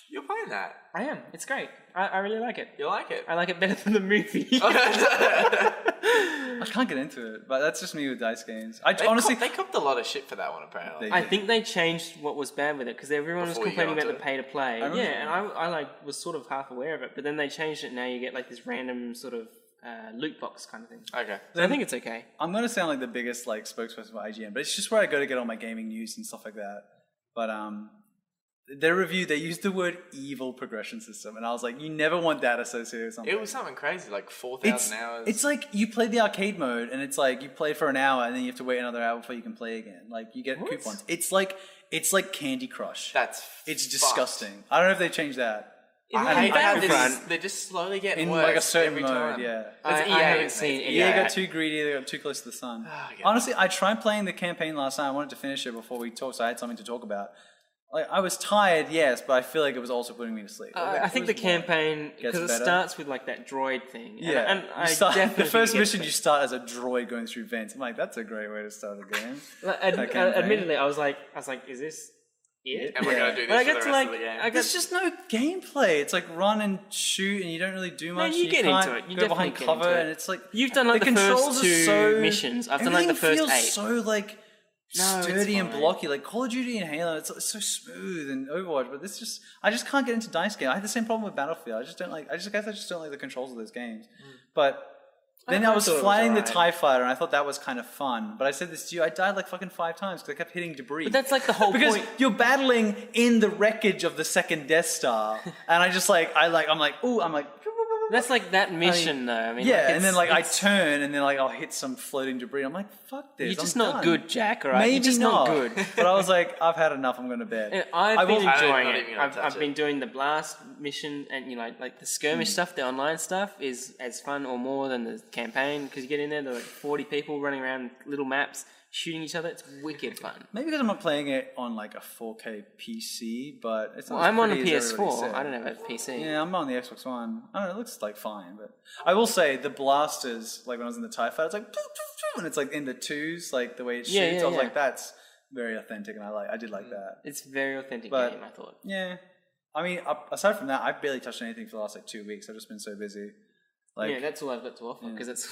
Speaker 2: You're playing that.
Speaker 3: I am. It's great. I really like it.
Speaker 2: You like it?
Speaker 3: I like it better than the movie.
Speaker 1: I can't get into it, but that's just me with dice games. Honestly,
Speaker 2: They copped a lot of shit for that one, apparently.
Speaker 1: They-
Speaker 3: I think they changed what was bad with it because everyone was
Speaker 2: Before you
Speaker 3: complaining
Speaker 2: got
Speaker 3: about the
Speaker 2: onto
Speaker 3: pay to play. Yeah,
Speaker 1: remember
Speaker 3: and I like was sort of half aware of it, but then they changed it. Now you get like this random sort of loot box kind of thing.
Speaker 2: Okay.
Speaker 3: So I think it's okay.
Speaker 1: I'm gonna sound like the biggest like spokesperson for IGN, but it's just where I go to get all my gaming news and stuff like that. But their review, they used the word evil progression system, and I was like, you never want that associated with something.
Speaker 2: It was something crazy, like 4,000 hours.
Speaker 1: It's like you play the arcade mode, and it's like you play for an hour, and then you have to wait another hour before you can play again. Like you get coupons. It's like Candy Crush. It's
Speaker 2: fucked.
Speaker 1: disgusting. I don't know if they changed that
Speaker 2: I hate how
Speaker 3: Battlefront.
Speaker 2: they're just slowly getting
Speaker 1: in
Speaker 2: worse
Speaker 1: like a certain
Speaker 2: every
Speaker 1: mode.
Speaker 2: time.
Speaker 1: Yeah.
Speaker 2: That's
Speaker 3: I
Speaker 2: EA,
Speaker 3: haven't
Speaker 2: isn't it?
Speaker 3: seen
Speaker 2: It's
Speaker 3: it
Speaker 1: Yeah,
Speaker 3: yet.
Speaker 1: they got too greedy. They got too close to the sun.
Speaker 2: yeah.
Speaker 1: Honestly, I tried playing the campaign last night. I wanted to finish it before we talked, so I had something to talk about. Like, I was tired, yes, but I feel like it was also putting me to sleep.
Speaker 3: I think the campaign
Speaker 1: Gets
Speaker 3: because it
Speaker 1: better.
Speaker 3: starts with like that droid thing.
Speaker 1: Yeah,
Speaker 3: and I
Speaker 1: you start,
Speaker 3: definitely
Speaker 1: the first
Speaker 3: think it
Speaker 1: mission
Speaker 3: gets
Speaker 1: you start as a droid going through vents. I'm like, that's a great way to start a game.
Speaker 3: better. Like,
Speaker 1: campaign.
Speaker 3: admittedly, I was like, is this it?
Speaker 2: And we're going to do
Speaker 3: But I
Speaker 2: this for
Speaker 3: got
Speaker 2: the
Speaker 3: to
Speaker 2: rest
Speaker 3: like,
Speaker 2: of the game.
Speaker 3: I got
Speaker 1: There's just no gameplay. It's like run and shoot, and you don't really do much.
Speaker 3: you get
Speaker 1: can't
Speaker 3: into it. You
Speaker 1: go behind
Speaker 3: definitely get
Speaker 1: cover,
Speaker 3: into it.
Speaker 1: and it's like
Speaker 3: You've done like the
Speaker 1: controls
Speaker 3: first
Speaker 1: are
Speaker 3: two
Speaker 1: so,
Speaker 3: missions. I've done like the
Speaker 1: everything
Speaker 3: first
Speaker 1: feels
Speaker 3: 8.
Speaker 1: so like
Speaker 3: No, it's
Speaker 1: sturdy and
Speaker 3: fine.
Speaker 1: blocky. Like Call of Duty and Halo, it's so smooth and Overwatch. But I just can't get into dice games. I had the same problem with Battlefield. I guess I just don't like the controls of those games. But then I was
Speaker 3: thought it was
Speaker 1: flying the
Speaker 3: alright.
Speaker 1: TIE fighter, and I thought that was kind of fun. But I said this to you, I died like fucking 5 times because I kept hitting debris.
Speaker 3: But that's like the whole
Speaker 1: because
Speaker 3: point.
Speaker 1: you're battling in the wreckage of the second Death Star, and I'm like,
Speaker 3: That's like that mission, though. I mean,
Speaker 1: yeah,
Speaker 3: like,
Speaker 1: and then like I
Speaker 3: it's-
Speaker 1: turn, and then like I'll hit some floating debris. I'm like, fuck this.
Speaker 3: You're just
Speaker 1: I'm
Speaker 3: not
Speaker 1: done.
Speaker 3: good, Jack. All right,
Speaker 1: Maybe
Speaker 3: you're just not good.
Speaker 1: But I was like, I've had enough. I'm going to bed.
Speaker 3: And I've
Speaker 1: I
Speaker 3: been
Speaker 1: will-
Speaker 3: enjoying
Speaker 2: not
Speaker 3: it.
Speaker 2: even gonna touch
Speaker 3: I've
Speaker 2: it.
Speaker 3: been doing the blast mission, and like the skirmish stuff, the online stuff is as fun or more than the campaign because you get in there, there are like 40 people running around little maps, shooting each other. It's wicked fun.
Speaker 1: Maybe because I'm not playing it on like a 4K PC, but it's not
Speaker 3: Well,
Speaker 1: as
Speaker 3: I'm on a
Speaker 1: pretty as everybody
Speaker 3: PS4.
Speaker 1: said.
Speaker 3: I don't have a PC.
Speaker 1: Yeah, I'm on the Xbox One. I don't know, it looks like fine, but I will say the blasters, like when I was in the TIE fighter, it's like, "Poof, poof, poof," and it's like in the twos, like the way it shoots.
Speaker 3: Yeah,
Speaker 1: I was
Speaker 3: yeah.
Speaker 1: like, that's very authentic, and I did like that.
Speaker 3: It's a very authentic
Speaker 1: But-
Speaker 3: game, I thought.
Speaker 1: Yeah, I mean, aside from that, I've barely touched anything for the last 2 weeks. I've just been so busy.
Speaker 3: Yeah, that's all I've got to offer because it's.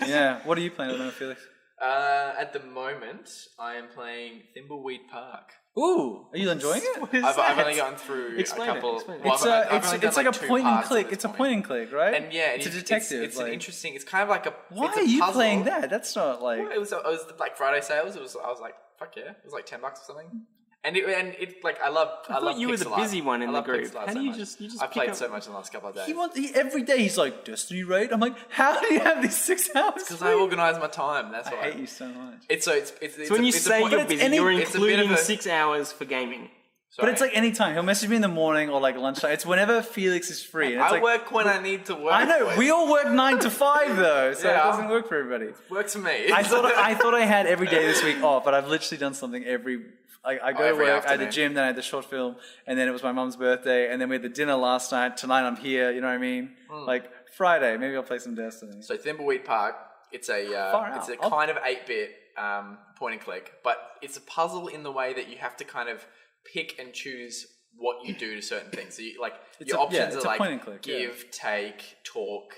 Speaker 1: Yeah. What are you playing at the moment, Felix?
Speaker 2: At the moment, I am playing Thimbleweed Park.
Speaker 1: Ooh, are you enjoying it?
Speaker 2: I've only gone through
Speaker 3: Explain
Speaker 2: a
Speaker 3: it,
Speaker 2: couple.
Speaker 3: explain it.
Speaker 2: Well,
Speaker 1: It's like a point and click. It's a point and click, right?
Speaker 2: And yeah,
Speaker 1: it's a detective.
Speaker 2: It's an interesting. It's kind of like a.
Speaker 1: Why
Speaker 2: it's a
Speaker 1: are you
Speaker 2: puzzle.
Speaker 1: playing that? That's not like.
Speaker 2: Well, it was the Black Friday sales. I was like, fuck yeah! It was like $10 or something. And it like I love
Speaker 3: you were the
Speaker 2: pixel art.
Speaker 3: busy one in
Speaker 2: I
Speaker 3: the
Speaker 2: love
Speaker 3: group.
Speaker 2: pixel art
Speaker 3: How
Speaker 2: so
Speaker 3: do you
Speaker 2: much.
Speaker 3: just
Speaker 2: I've
Speaker 3: pick
Speaker 2: played
Speaker 3: up-
Speaker 2: so much in the last couple of days.
Speaker 1: Every day he's like, Destiny raid? I'm like, how do you have these 6 hours?
Speaker 2: Because I organise my time. That's
Speaker 1: I
Speaker 2: why.
Speaker 1: hate you so much.
Speaker 2: It's
Speaker 3: So when you say you're busy, you're
Speaker 2: it's a bit
Speaker 3: including
Speaker 2: of a-
Speaker 3: 6 hours for gaming.
Speaker 1: But it's like any time. He'll message me in the morning or like lunchtime. It's whenever Felix is free. And it's
Speaker 2: I
Speaker 1: like,
Speaker 2: work when I need to work.
Speaker 1: I know. We all work 9 to 5 though, so
Speaker 2: Yeah.
Speaker 1: it doesn't work for everybody.
Speaker 2: Works for me.
Speaker 1: I thought I had every day this week off, but I've literally done something every. I go to
Speaker 2: every
Speaker 1: work, I had the
Speaker 2: afternoon.
Speaker 1: gym, then I had the short film, and then it was my mum's birthday, and then we had the dinner last night. Tonight I'm here. You know what I mean? Like Friday, maybe I'll play some Destiny.
Speaker 2: So Thimbleweed Park, it's a
Speaker 1: Far
Speaker 2: it's
Speaker 1: out.
Speaker 2: a kind of 8-bit point and click, but it's a puzzle in the way that you have to kind of pick and choose what you do to certain things. So you, like your options
Speaker 1: it's
Speaker 2: are
Speaker 1: a
Speaker 2: like
Speaker 1: point and click, yeah.
Speaker 2: give, take, talk,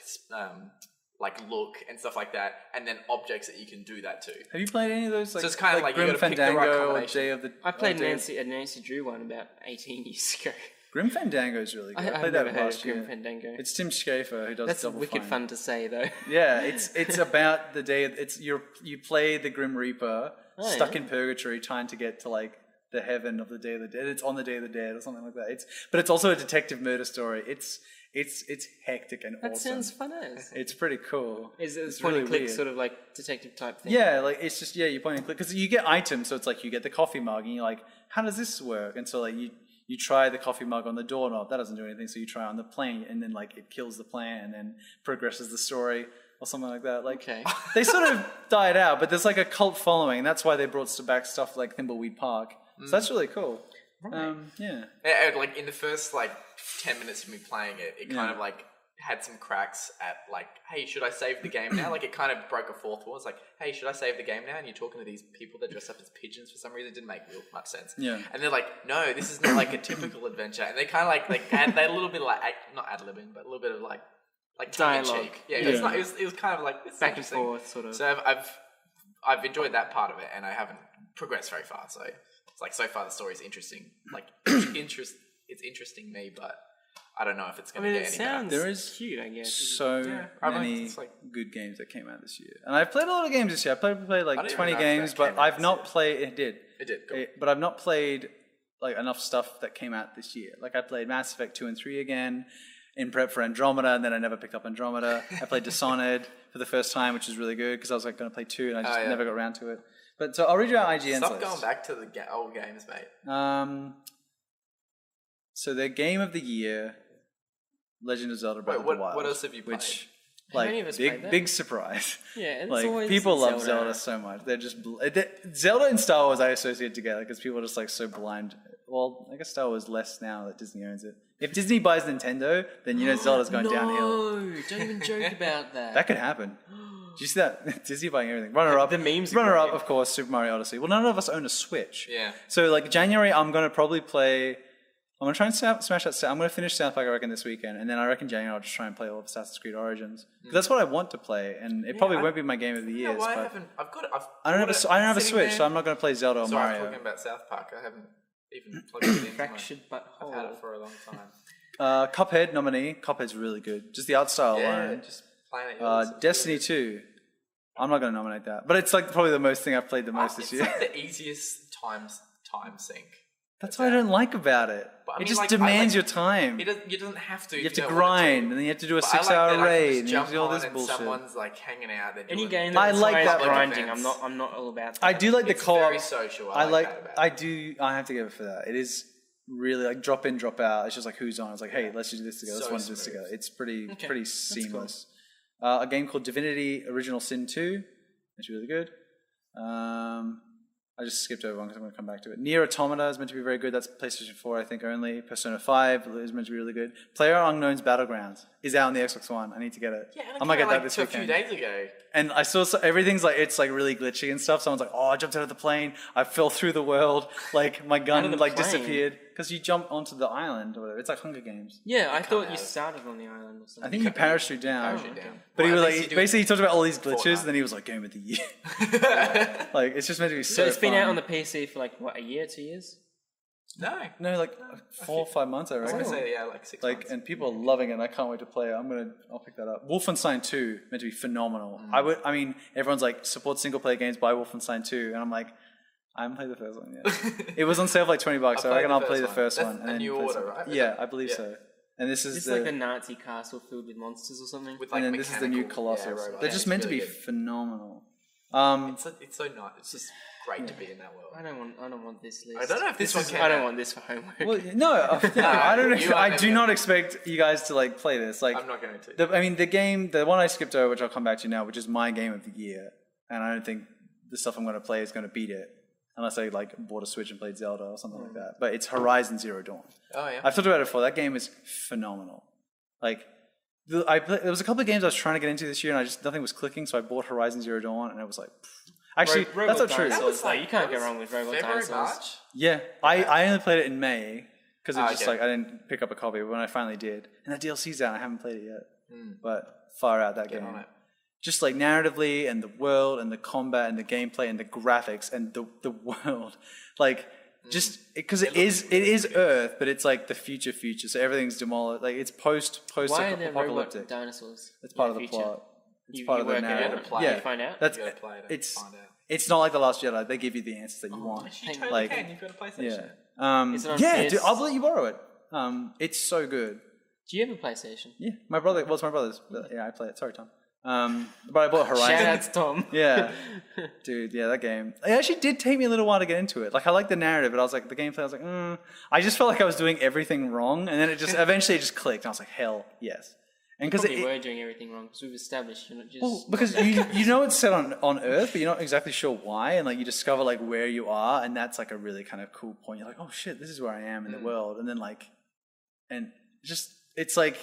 Speaker 2: like look and stuff like that, and then objects that you can do that to.
Speaker 1: Have you played any of those? Like,
Speaker 2: So it's kind of like you
Speaker 1: Grim
Speaker 2: gotta pick the right
Speaker 1: Fandango or
Speaker 2: combination.
Speaker 1: Day of the.
Speaker 3: I played
Speaker 1: Day of-
Speaker 3: a Nancy Drew one about 18 years ago.
Speaker 1: Grim Fandango is really good. I
Speaker 3: I've
Speaker 1: played
Speaker 3: never
Speaker 1: that
Speaker 3: heard
Speaker 1: last
Speaker 3: of Grim
Speaker 1: year.
Speaker 3: Fandango.
Speaker 1: It's Tim Schafer who does
Speaker 3: That's
Speaker 1: Double
Speaker 3: wicked
Speaker 1: Fine.
Speaker 3: fun to say though.
Speaker 1: Yeah, it's about the day. You play the Grim Reaper stuck in purgatory, trying to get to like the heaven of the Day of the Dead. It's on the Day of the Dead or something like that. But it's also a detective murder story. It's hectic and
Speaker 3: That
Speaker 1: awesome.
Speaker 3: sounds fun as.
Speaker 1: It's pretty cool.
Speaker 3: Is it
Speaker 1: It's
Speaker 3: point
Speaker 1: really
Speaker 3: and click
Speaker 1: weird.
Speaker 3: sort of like detective type thing?
Speaker 1: Yeah, like it's just you point and click because you get items. So it's like you get the coffee mug and you're like, how does this work? And so like you try the coffee mug on the doorknob. That doesn't do anything. So you try it on the plane and then like it kills the plane and then progresses the story or something like that. Like
Speaker 3: Okay.
Speaker 1: they sort of died out, but there's like a cult following. And that's why they brought back stuff like Thimbleweed Park. So that's really cool. Yeah.
Speaker 2: Yeah, like in the first like 10 minutes of me playing it, it kind of like had some cracks at like, hey, should I save the game now? Like it kind of broke a fourth wall. It's like, hey, should I save the game now? And you're talking to these people that dress up as pigeons for some reason. It didn't make real much sense.
Speaker 1: Yeah.
Speaker 2: And they're like, no, this is not like a typical adventure. And they kind of like add a little bit of like, not ad-libbing, but a little bit of like tongue in
Speaker 3: Dialogue.
Speaker 2: cheek. Yeah, it's not. It was kind of like this
Speaker 3: Back and forth sort of.
Speaker 2: So I've enjoyed that part of it, and I haven't progressed very far. So it's like so far the story is interesting. Like it's interesting me, but I don't know if it's
Speaker 3: I
Speaker 2: going to
Speaker 3: mean,
Speaker 2: get
Speaker 3: it
Speaker 2: any better.
Speaker 3: sounds
Speaker 1: There is
Speaker 3: cute, I guess.
Speaker 1: So
Speaker 2: I mean,
Speaker 1: many
Speaker 2: it's like-
Speaker 1: good games that came out this year. And I've played a lot of games this year. I played
Speaker 2: I
Speaker 1: like
Speaker 2: don't even
Speaker 1: 20
Speaker 2: know if
Speaker 1: games,
Speaker 2: that
Speaker 1: but
Speaker 2: came out
Speaker 1: I've
Speaker 2: this
Speaker 1: not
Speaker 2: year.
Speaker 1: played... It did.
Speaker 2: It did. Cool.
Speaker 1: But I've not played like enough stuff that came out this year. Like I played Mass Effect 2 and 3 again in prep for Andromeda, and then I never picked up Andromeda. I played Dishonored for the first time, which is really good because I was like going to play 2 and I just never got around to it. But so I'll read you our IGN
Speaker 2: Stop
Speaker 1: list.
Speaker 2: going back to the old games, mate.
Speaker 1: So their game of the year, Legend of Zelda Breath of the Wild.
Speaker 2: What else have you played?
Speaker 1: Which,
Speaker 3: How many of us played that?
Speaker 1: big surprise.
Speaker 3: Yeah, it's
Speaker 1: Like
Speaker 3: always
Speaker 1: people love
Speaker 3: Zelda.
Speaker 1: Zelda so much. They're just Zelda and Star Wars I associate together because people are just like so blind. Well, I guess Star Wars less now that Disney owns it. If Disney buys Nintendo, then you know Zelda's going downhill.
Speaker 3: No, don't even joke about that.
Speaker 1: That could happen. Did you see that? Disney buying everything. Runner up.
Speaker 3: The memes are
Speaker 1: Runner up,
Speaker 3: great.
Speaker 1: of course, Super Mario Odyssey. Well, none of us own a Switch.
Speaker 2: Yeah.
Speaker 1: So like January, I'm gonna probably play. I'm gonna try and smash that. I'm gonna finish South Park, I reckon, this weekend, and then I reckon January I'll just try and play all of Assassin's Creed Origins because that's what I want to play, and it probably won't be my game of the year.
Speaker 2: I
Speaker 1: but
Speaker 2: haven't.
Speaker 1: I don't have a Switch, so I'm not gonna play Zelda or
Speaker 2: Sorry, I'm
Speaker 1: Mario.
Speaker 2: talking about South Park. I haven't even plugged it into
Speaker 3: Fractured
Speaker 2: I've had
Speaker 3: butthole.
Speaker 2: it for a long time.
Speaker 1: Cuphead nominee. Cuphead's really good. Just the art style
Speaker 2: Yeah,
Speaker 1: alone.
Speaker 2: just playing it. yours.
Speaker 1: Destiny 2. I'm not gonna nominate that, but it's like probably the most thing I've played the most this
Speaker 2: It's
Speaker 1: year.
Speaker 2: like the easiest time sink.
Speaker 1: That's what I don't like about it.
Speaker 2: But I
Speaker 1: It
Speaker 2: mean,
Speaker 1: just
Speaker 2: like,
Speaker 1: demands
Speaker 2: I
Speaker 1: your time.
Speaker 2: You don't have to.
Speaker 1: You have to grind, and then you have to do a
Speaker 2: But I like
Speaker 1: 6-hour
Speaker 2: that I can
Speaker 1: raid,
Speaker 2: just
Speaker 1: and you have
Speaker 2: jump
Speaker 1: to do all
Speaker 2: on
Speaker 1: this
Speaker 2: and
Speaker 1: bullshit.
Speaker 2: someone's like hanging out. They're
Speaker 3: Any
Speaker 2: doing
Speaker 3: game that
Speaker 1: I like
Speaker 3: requires
Speaker 1: that
Speaker 3: grinding,
Speaker 2: events.
Speaker 3: I'm not all about that.
Speaker 1: I do like the
Speaker 2: It's
Speaker 1: co-op.
Speaker 2: very social. I like that about it.
Speaker 1: I have to give it for that. It is really like drop in, drop out. It's just like who's on. It's like, hey, let's do this together. Let's
Speaker 2: So
Speaker 1: want to do this
Speaker 2: smooth.
Speaker 1: together. It's pretty seamless.
Speaker 3: cool.
Speaker 1: A game called Divinity Original Sin 2. It's really good. I just skipped over one because I'm going to come back to it. Nier Automata is meant to be very good. That's PlayStation 4, I think, only. Persona 5 is meant to be really good. PlayerUnknown's Battlegrounds is out on the Xbox One. I need to get it.
Speaker 2: Yeah, and
Speaker 1: I might get that
Speaker 2: like
Speaker 1: this
Speaker 2: a
Speaker 1: weekend.
Speaker 2: few days ago.
Speaker 1: And I saw everything's like it's like really glitchy and stuff. Someone's like, "Oh, I jumped out of the plane. I fell through the world. Like my
Speaker 3: Out
Speaker 1: gun
Speaker 3: of the
Speaker 1: like
Speaker 3: plane?
Speaker 1: disappeared." because you jump onto the island or whatever. It's like Hunger Games.
Speaker 3: Yeah, I thought
Speaker 2: out.
Speaker 3: you started on the island or something.
Speaker 1: I think you parachute down.
Speaker 2: Parachute down.
Speaker 1: But he
Speaker 2: Well,
Speaker 1: was
Speaker 2: at least
Speaker 1: like,
Speaker 2: you do
Speaker 1: basically, he talked about all these glitches,
Speaker 2: Fortnite.
Speaker 1: and then he was like, Game of the Year. Like, it's just meant to be so
Speaker 3: So it's been
Speaker 1: fun.
Speaker 3: out on the PC for like, what, a year, 2 years?
Speaker 2: No.
Speaker 1: No, like 4 or 5 months, I
Speaker 2: I was
Speaker 1: reckon.
Speaker 2: going to say, yeah, like 6
Speaker 1: Like,
Speaker 2: months.
Speaker 1: and people are loving it, and I can't wait to play it. I'll pick that up. Wolfenstein 2, meant to be phenomenal. I mean, everyone's like, support single player games, buy Wolfenstein 2, and I'm like, I haven't played the first one yet. It was on sale for like $20, so I reckon I'll play the first one.
Speaker 2: That's a new order, right?
Speaker 1: Yeah, I believe so. And this is
Speaker 3: It's like the Nazi castle filled with monsters or something.
Speaker 2: With like
Speaker 1: and then this is the new
Speaker 2: mechanical-
Speaker 1: Colossus.
Speaker 2: yeah, robots.
Speaker 1: They're just
Speaker 2: It's
Speaker 1: meant
Speaker 2: really
Speaker 1: to be
Speaker 2: good.
Speaker 1: phenomenal.
Speaker 2: It's so nice. It's just great to be in that world.
Speaker 3: I don't want this list.
Speaker 2: I don't know if this one came
Speaker 3: I don't
Speaker 2: out.
Speaker 3: want this for homework.
Speaker 1: Well, no, I don't.
Speaker 2: You are
Speaker 1: I
Speaker 2: gonna
Speaker 1: do
Speaker 2: get
Speaker 1: not
Speaker 2: it.
Speaker 1: expect you guys to like play this. Like,
Speaker 2: I'm not going to.
Speaker 1: the one I skipped over, which I'll come back to now, which is my game of the year, and I don't think the stuff I'm going to play is going to beat it, unless I like bought a Switch and played Zelda or something like that. But it's Horizon Zero Dawn.
Speaker 2: Oh, yeah.
Speaker 1: I've talked about it before. That game is phenomenal. Like, there was a couple of games I was trying to get into this year, and nothing was clicking. So I bought Horizon Zero Dawn, and it was like, actually,
Speaker 3: Robot
Speaker 1: that's not true.
Speaker 3: dinosaurs,
Speaker 2: That was
Speaker 3: though.
Speaker 2: like-
Speaker 3: You can't
Speaker 2: that
Speaker 3: go
Speaker 2: was
Speaker 3: wrong with robot
Speaker 2: February,
Speaker 3: dinosaurs.
Speaker 2: March?
Speaker 1: Yeah, I only played it in May because it's just
Speaker 2: okay.
Speaker 1: like I didn't pick up a copy. But when I finally did, and that DLC's out, I haven't played it yet. But far out that
Speaker 2: Get
Speaker 1: game.
Speaker 2: on it.
Speaker 1: Just like narratively and the world and the combat and the gameplay and the graphics and the world, like just because it is Earth, but it's like the future. So everything's demolished. Like it's post
Speaker 3: Why are there robot
Speaker 1: apocalyptic.
Speaker 3: dinosaurs?
Speaker 1: It's part
Speaker 3: in
Speaker 1: of the
Speaker 3: future?
Speaker 1: plot. It's
Speaker 3: You
Speaker 1: part of the
Speaker 3: work it out.
Speaker 1: narrative.
Speaker 2: You gotta play
Speaker 1: Yeah,
Speaker 2: it.
Speaker 3: You find out?
Speaker 1: that's
Speaker 2: You gotta play it and
Speaker 1: it's
Speaker 2: find out.
Speaker 1: it's not like the Last Jedi. They give you the answers that you want.
Speaker 2: You totally
Speaker 1: like
Speaker 2: can. You've got a PlayStation.
Speaker 1: yeah.
Speaker 3: Is it on
Speaker 1: Yeah,
Speaker 3: PS?
Speaker 1: dude, I'll let you borrow it. It's so good.
Speaker 3: Do you have a PlayStation?
Speaker 1: Yeah, my brother. Well, it's my brother's. But yeah, I play it. Sorry, Tom. But I bought Horizon.
Speaker 3: Shout out to Tom.
Speaker 1: Yeah, dude. Yeah, that game. It actually did take me a little while to get into it. Like, I like the narrative, but I was like, the gameplay. I was like, I just felt like I was doing everything wrong, and then it just eventually it just clicked. And I was like, hell yes. And because
Speaker 3: Probably were doing everything wrong because we've established you're not just.
Speaker 1: well, because you know it's set on Earth, but you're not exactly sure why, and like you discover like where you are, and that's like a really kind of cool point. You're like, oh shit, this is where I am in the world, and then like, and just it's like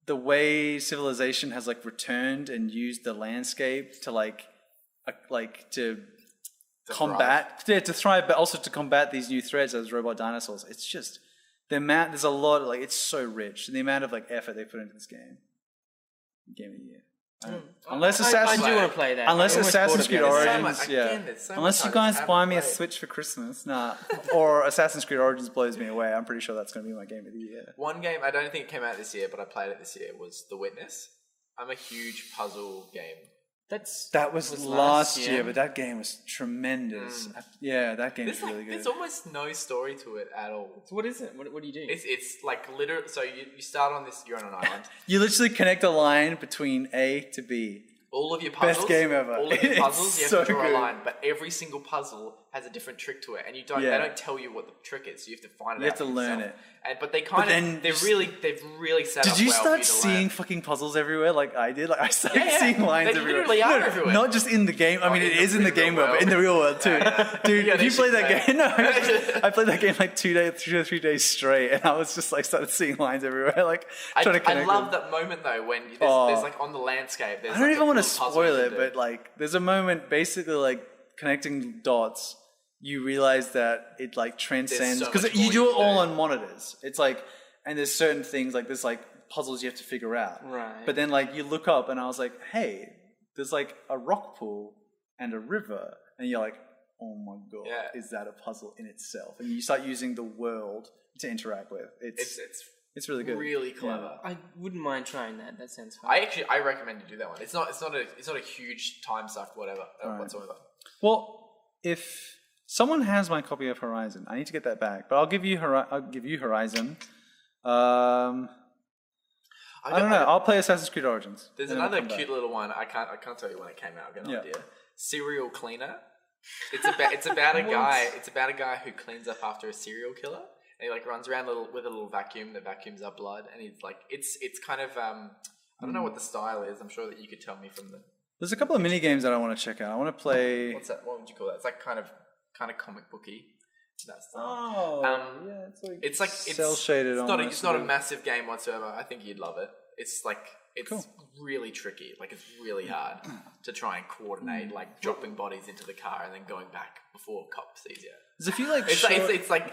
Speaker 1: the way civilization has like returned and used the landscape to to combat, to thrive, but also to combat these new threats as robot dinosaurs. It's just the amount. There's a lot of, like, it's so rich, and the amount of like effort they put into this game of the year. Unless
Speaker 3: I
Speaker 1: Assassin's
Speaker 3: do want to play that.
Speaker 1: Unless
Speaker 3: I almost
Speaker 1: Assassin's
Speaker 3: bought
Speaker 1: Creed
Speaker 3: it the other day.
Speaker 1: Origins,
Speaker 2: much-
Speaker 1: yeah.
Speaker 2: again, there's so
Speaker 1: Unless
Speaker 2: much
Speaker 1: you
Speaker 2: I
Speaker 1: guys
Speaker 2: just
Speaker 1: buy
Speaker 2: haven't
Speaker 1: me a
Speaker 2: played.
Speaker 1: Switch for Christmas, or Assassin's Creed Origins blows me away. I'm pretty sure that's going to be my game of the year.
Speaker 2: One game, I don't think it came out this year, but I played it this year, was The Witness. I'm a huge puzzle game.
Speaker 1: That was last year, but that game was tremendous. Yeah, that game is really good.
Speaker 2: There's almost no story to it at all.
Speaker 3: So what is it? What do you do?
Speaker 2: It's like literally, so you start on this, you're on an island.
Speaker 1: You literally connect a line between A to B.
Speaker 2: All of your puzzles,
Speaker 1: Best game ever.
Speaker 2: All of your
Speaker 1: It's
Speaker 2: puzzles, you have
Speaker 1: so
Speaker 2: to draw
Speaker 1: good.
Speaker 2: a line, but every single puzzle has a different trick to it, and they don't tell you what the trick is. So you have to find it.
Speaker 1: You have
Speaker 2: out
Speaker 1: to
Speaker 2: for
Speaker 1: learn
Speaker 2: yourself.
Speaker 1: it.
Speaker 2: But they they've really set up
Speaker 1: Did you
Speaker 2: well for
Speaker 1: start
Speaker 2: to
Speaker 1: seeing
Speaker 2: learn.
Speaker 1: fucking puzzles everywhere like I did? Like I started
Speaker 2: Yeah, yeah.
Speaker 1: seeing lines
Speaker 2: They
Speaker 1: everywhere.
Speaker 2: literally are everywhere.
Speaker 1: Not just in the game. I mean,
Speaker 2: in
Speaker 1: it
Speaker 2: the
Speaker 1: is in the
Speaker 2: real
Speaker 1: game world, but in
Speaker 2: world.
Speaker 1: the real world too. Dude,
Speaker 2: Yeah,
Speaker 1: if
Speaker 2: they
Speaker 1: you play
Speaker 2: should
Speaker 1: that
Speaker 2: say
Speaker 1: game, I played that game like 2 or 3 days straight, and I was just like started seeing lines everywhere, like trying to
Speaker 2: I
Speaker 1: connect
Speaker 2: love
Speaker 1: them.
Speaker 2: that moment though when there's,
Speaker 1: Oh.
Speaker 2: there's like on the landscape. There's
Speaker 1: I don't
Speaker 2: like
Speaker 1: even
Speaker 2: a
Speaker 1: want to
Speaker 2: little puzzle
Speaker 1: spoil
Speaker 2: you
Speaker 1: it,
Speaker 2: can do.
Speaker 1: but like there's a moment basically like connecting dots. You realize that it like transcends
Speaker 2: so
Speaker 1: because
Speaker 2: much
Speaker 1: you
Speaker 2: more
Speaker 1: do
Speaker 2: you
Speaker 1: it
Speaker 2: can
Speaker 1: all
Speaker 2: do.
Speaker 1: on monitors. It's like, and there's certain things like there's like puzzles you have to figure out.
Speaker 3: Right.
Speaker 1: But then like you look up and I was like, hey, there's like a rock pool and a river, and you're like, oh my god,
Speaker 2: Yeah.
Speaker 1: is that a puzzle in itself? And you start using the world to interact with. It's really good.
Speaker 2: really clever.
Speaker 3: I wouldn't mind trying that. That sounds fun.
Speaker 2: I recommend you do that one. It's not a huge time suck whatever whatsoever.
Speaker 1: Well, if someone has my copy of Horizon, I need to get that back. But I'll give you Horizon. I don't know. I'll play Assassin's Creed Origins.
Speaker 2: There's
Speaker 1: and then
Speaker 2: another
Speaker 1: I'll come
Speaker 2: cute
Speaker 1: back.
Speaker 2: little one. I can't tell you when it came out. I've got no
Speaker 1: Yeah.
Speaker 2: idea. Serial Cleaner. It's about a guy. It's about a guy who cleans up after a serial killer, and he like runs around with a little vacuum that vacuums up blood, and he's like it's kind of I don't know what the style is. I'm sure that you could tell me from the.
Speaker 1: There's a couple of mini games that I want to check out. I want to play.
Speaker 2: What's that? What would you call that? It's like kind of comic booky. That style.
Speaker 1: Oh,
Speaker 2: yeah, it's like
Speaker 1: cell shaded.
Speaker 2: It's not a massive game whatsoever. I think you'd love it. It's
Speaker 1: Cool.
Speaker 2: really tricky. Like it's really hard to try and coordinate, like dropping bodies into the car and then going back before a cop sees you.
Speaker 1: There's a few like
Speaker 2: It's
Speaker 1: short...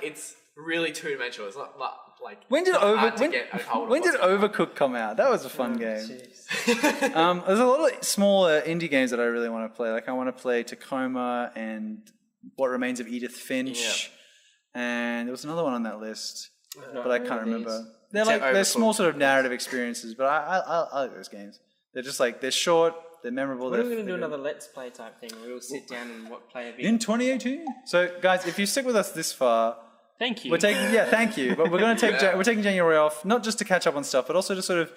Speaker 2: it's really two-dimensional. It's not like
Speaker 1: When did
Speaker 2: it's not hard to
Speaker 1: when,
Speaker 2: get a hold of
Speaker 1: when did
Speaker 2: what's going on.
Speaker 1: Overcooked come out? That was a fun game.
Speaker 3: Jeez.
Speaker 1: There's a lot of smaller indie games that I really want to play. Like I want to play Tacoma and What Remains of Edith Finch, and there was another one on that list, but I can't remember. They're small sort of narrative experiences, but I like those games. They're just like they're short, they're memorable.
Speaker 3: When are we going to do another Let's Play type thing where we'll sit down and play a video?
Speaker 1: In 2018. So guys, if you stick with us this far.
Speaker 3: Thank you.
Speaker 1: We're taking thank you. But we're taking January off, not just to catch up on stuff, but also to sort of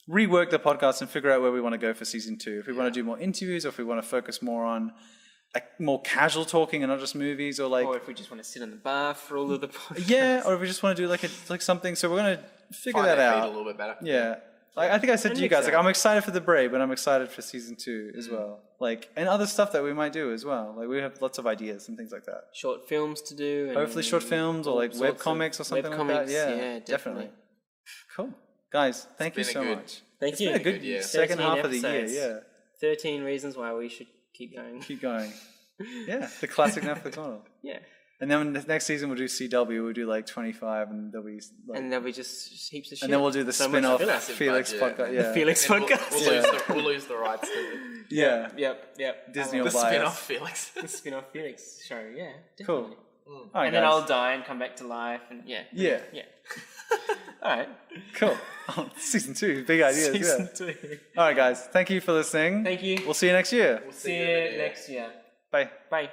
Speaker 1: rework the podcast and figure out where we want to go for season 2. If we want to do more interviews, or if we want to focus more on more casual talking and not just movies, or
Speaker 3: if we just want to sit in the bar for all of the podcasts.
Speaker 1: Yeah, or if we just want to do like something. So we're gonna figure
Speaker 2: Find
Speaker 1: that
Speaker 2: our feet
Speaker 1: out
Speaker 2: a little bit better.
Speaker 1: Yeah. Like, I think I said to you guys, like, I'm excited for The Brave, but I'm excited for season 2 as well. Like, and other stuff that we might do as well. Like, we have lots of ideas and things like that.
Speaker 3: Short films to do. And
Speaker 1: hopefully short films or like web comics or something like that. Yeah, definitely. Cool. Guys, thank you so much.
Speaker 3: Thank you.
Speaker 1: It's been a good second half of the year, yeah.
Speaker 3: 13 reasons why we should keep going.
Speaker 1: Keep going. Yeah, the classic Netflix model.
Speaker 3: Yeah.
Speaker 1: And then the next season we'll do CW, we'll do like 25 and there'll be like...
Speaker 3: And there'll be just heaps of shit.
Speaker 1: And then we'll do the spin-off Felix podcast. Yeah.
Speaker 3: The Felix podcast.
Speaker 2: We'll lose the rights to it.
Speaker 1: Yeah.
Speaker 3: Yep.
Speaker 1: Disney will
Speaker 2: The
Speaker 1: buy
Speaker 2: spin-off
Speaker 1: us.
Speaker 2: Felix.
Speaker 3: The spin-off Felix show, yeah.
Speaker 1: Cool.
Speaker 3: Definitely.
Speaker 1: All right,
Speaker 3: And then
Speaker 1: guys.
Speaker 3: I'll die and come back to life and yeah.
Speaker 1: Yeah.
Speaker 3: All right.
Speaker 1: Cool. Season 2, big ideas.
Speaker 3: Season
Speaker 1: yeah.
Speaker 3: 2.
Speaker 1: All right, guys. Thank you for listening.
Speaker 3: Thank you.
Speaker 1: We'll see you next year.
Speaker 3: See you next year.
Speaker 1: Bye.
Speaker 3: Bye.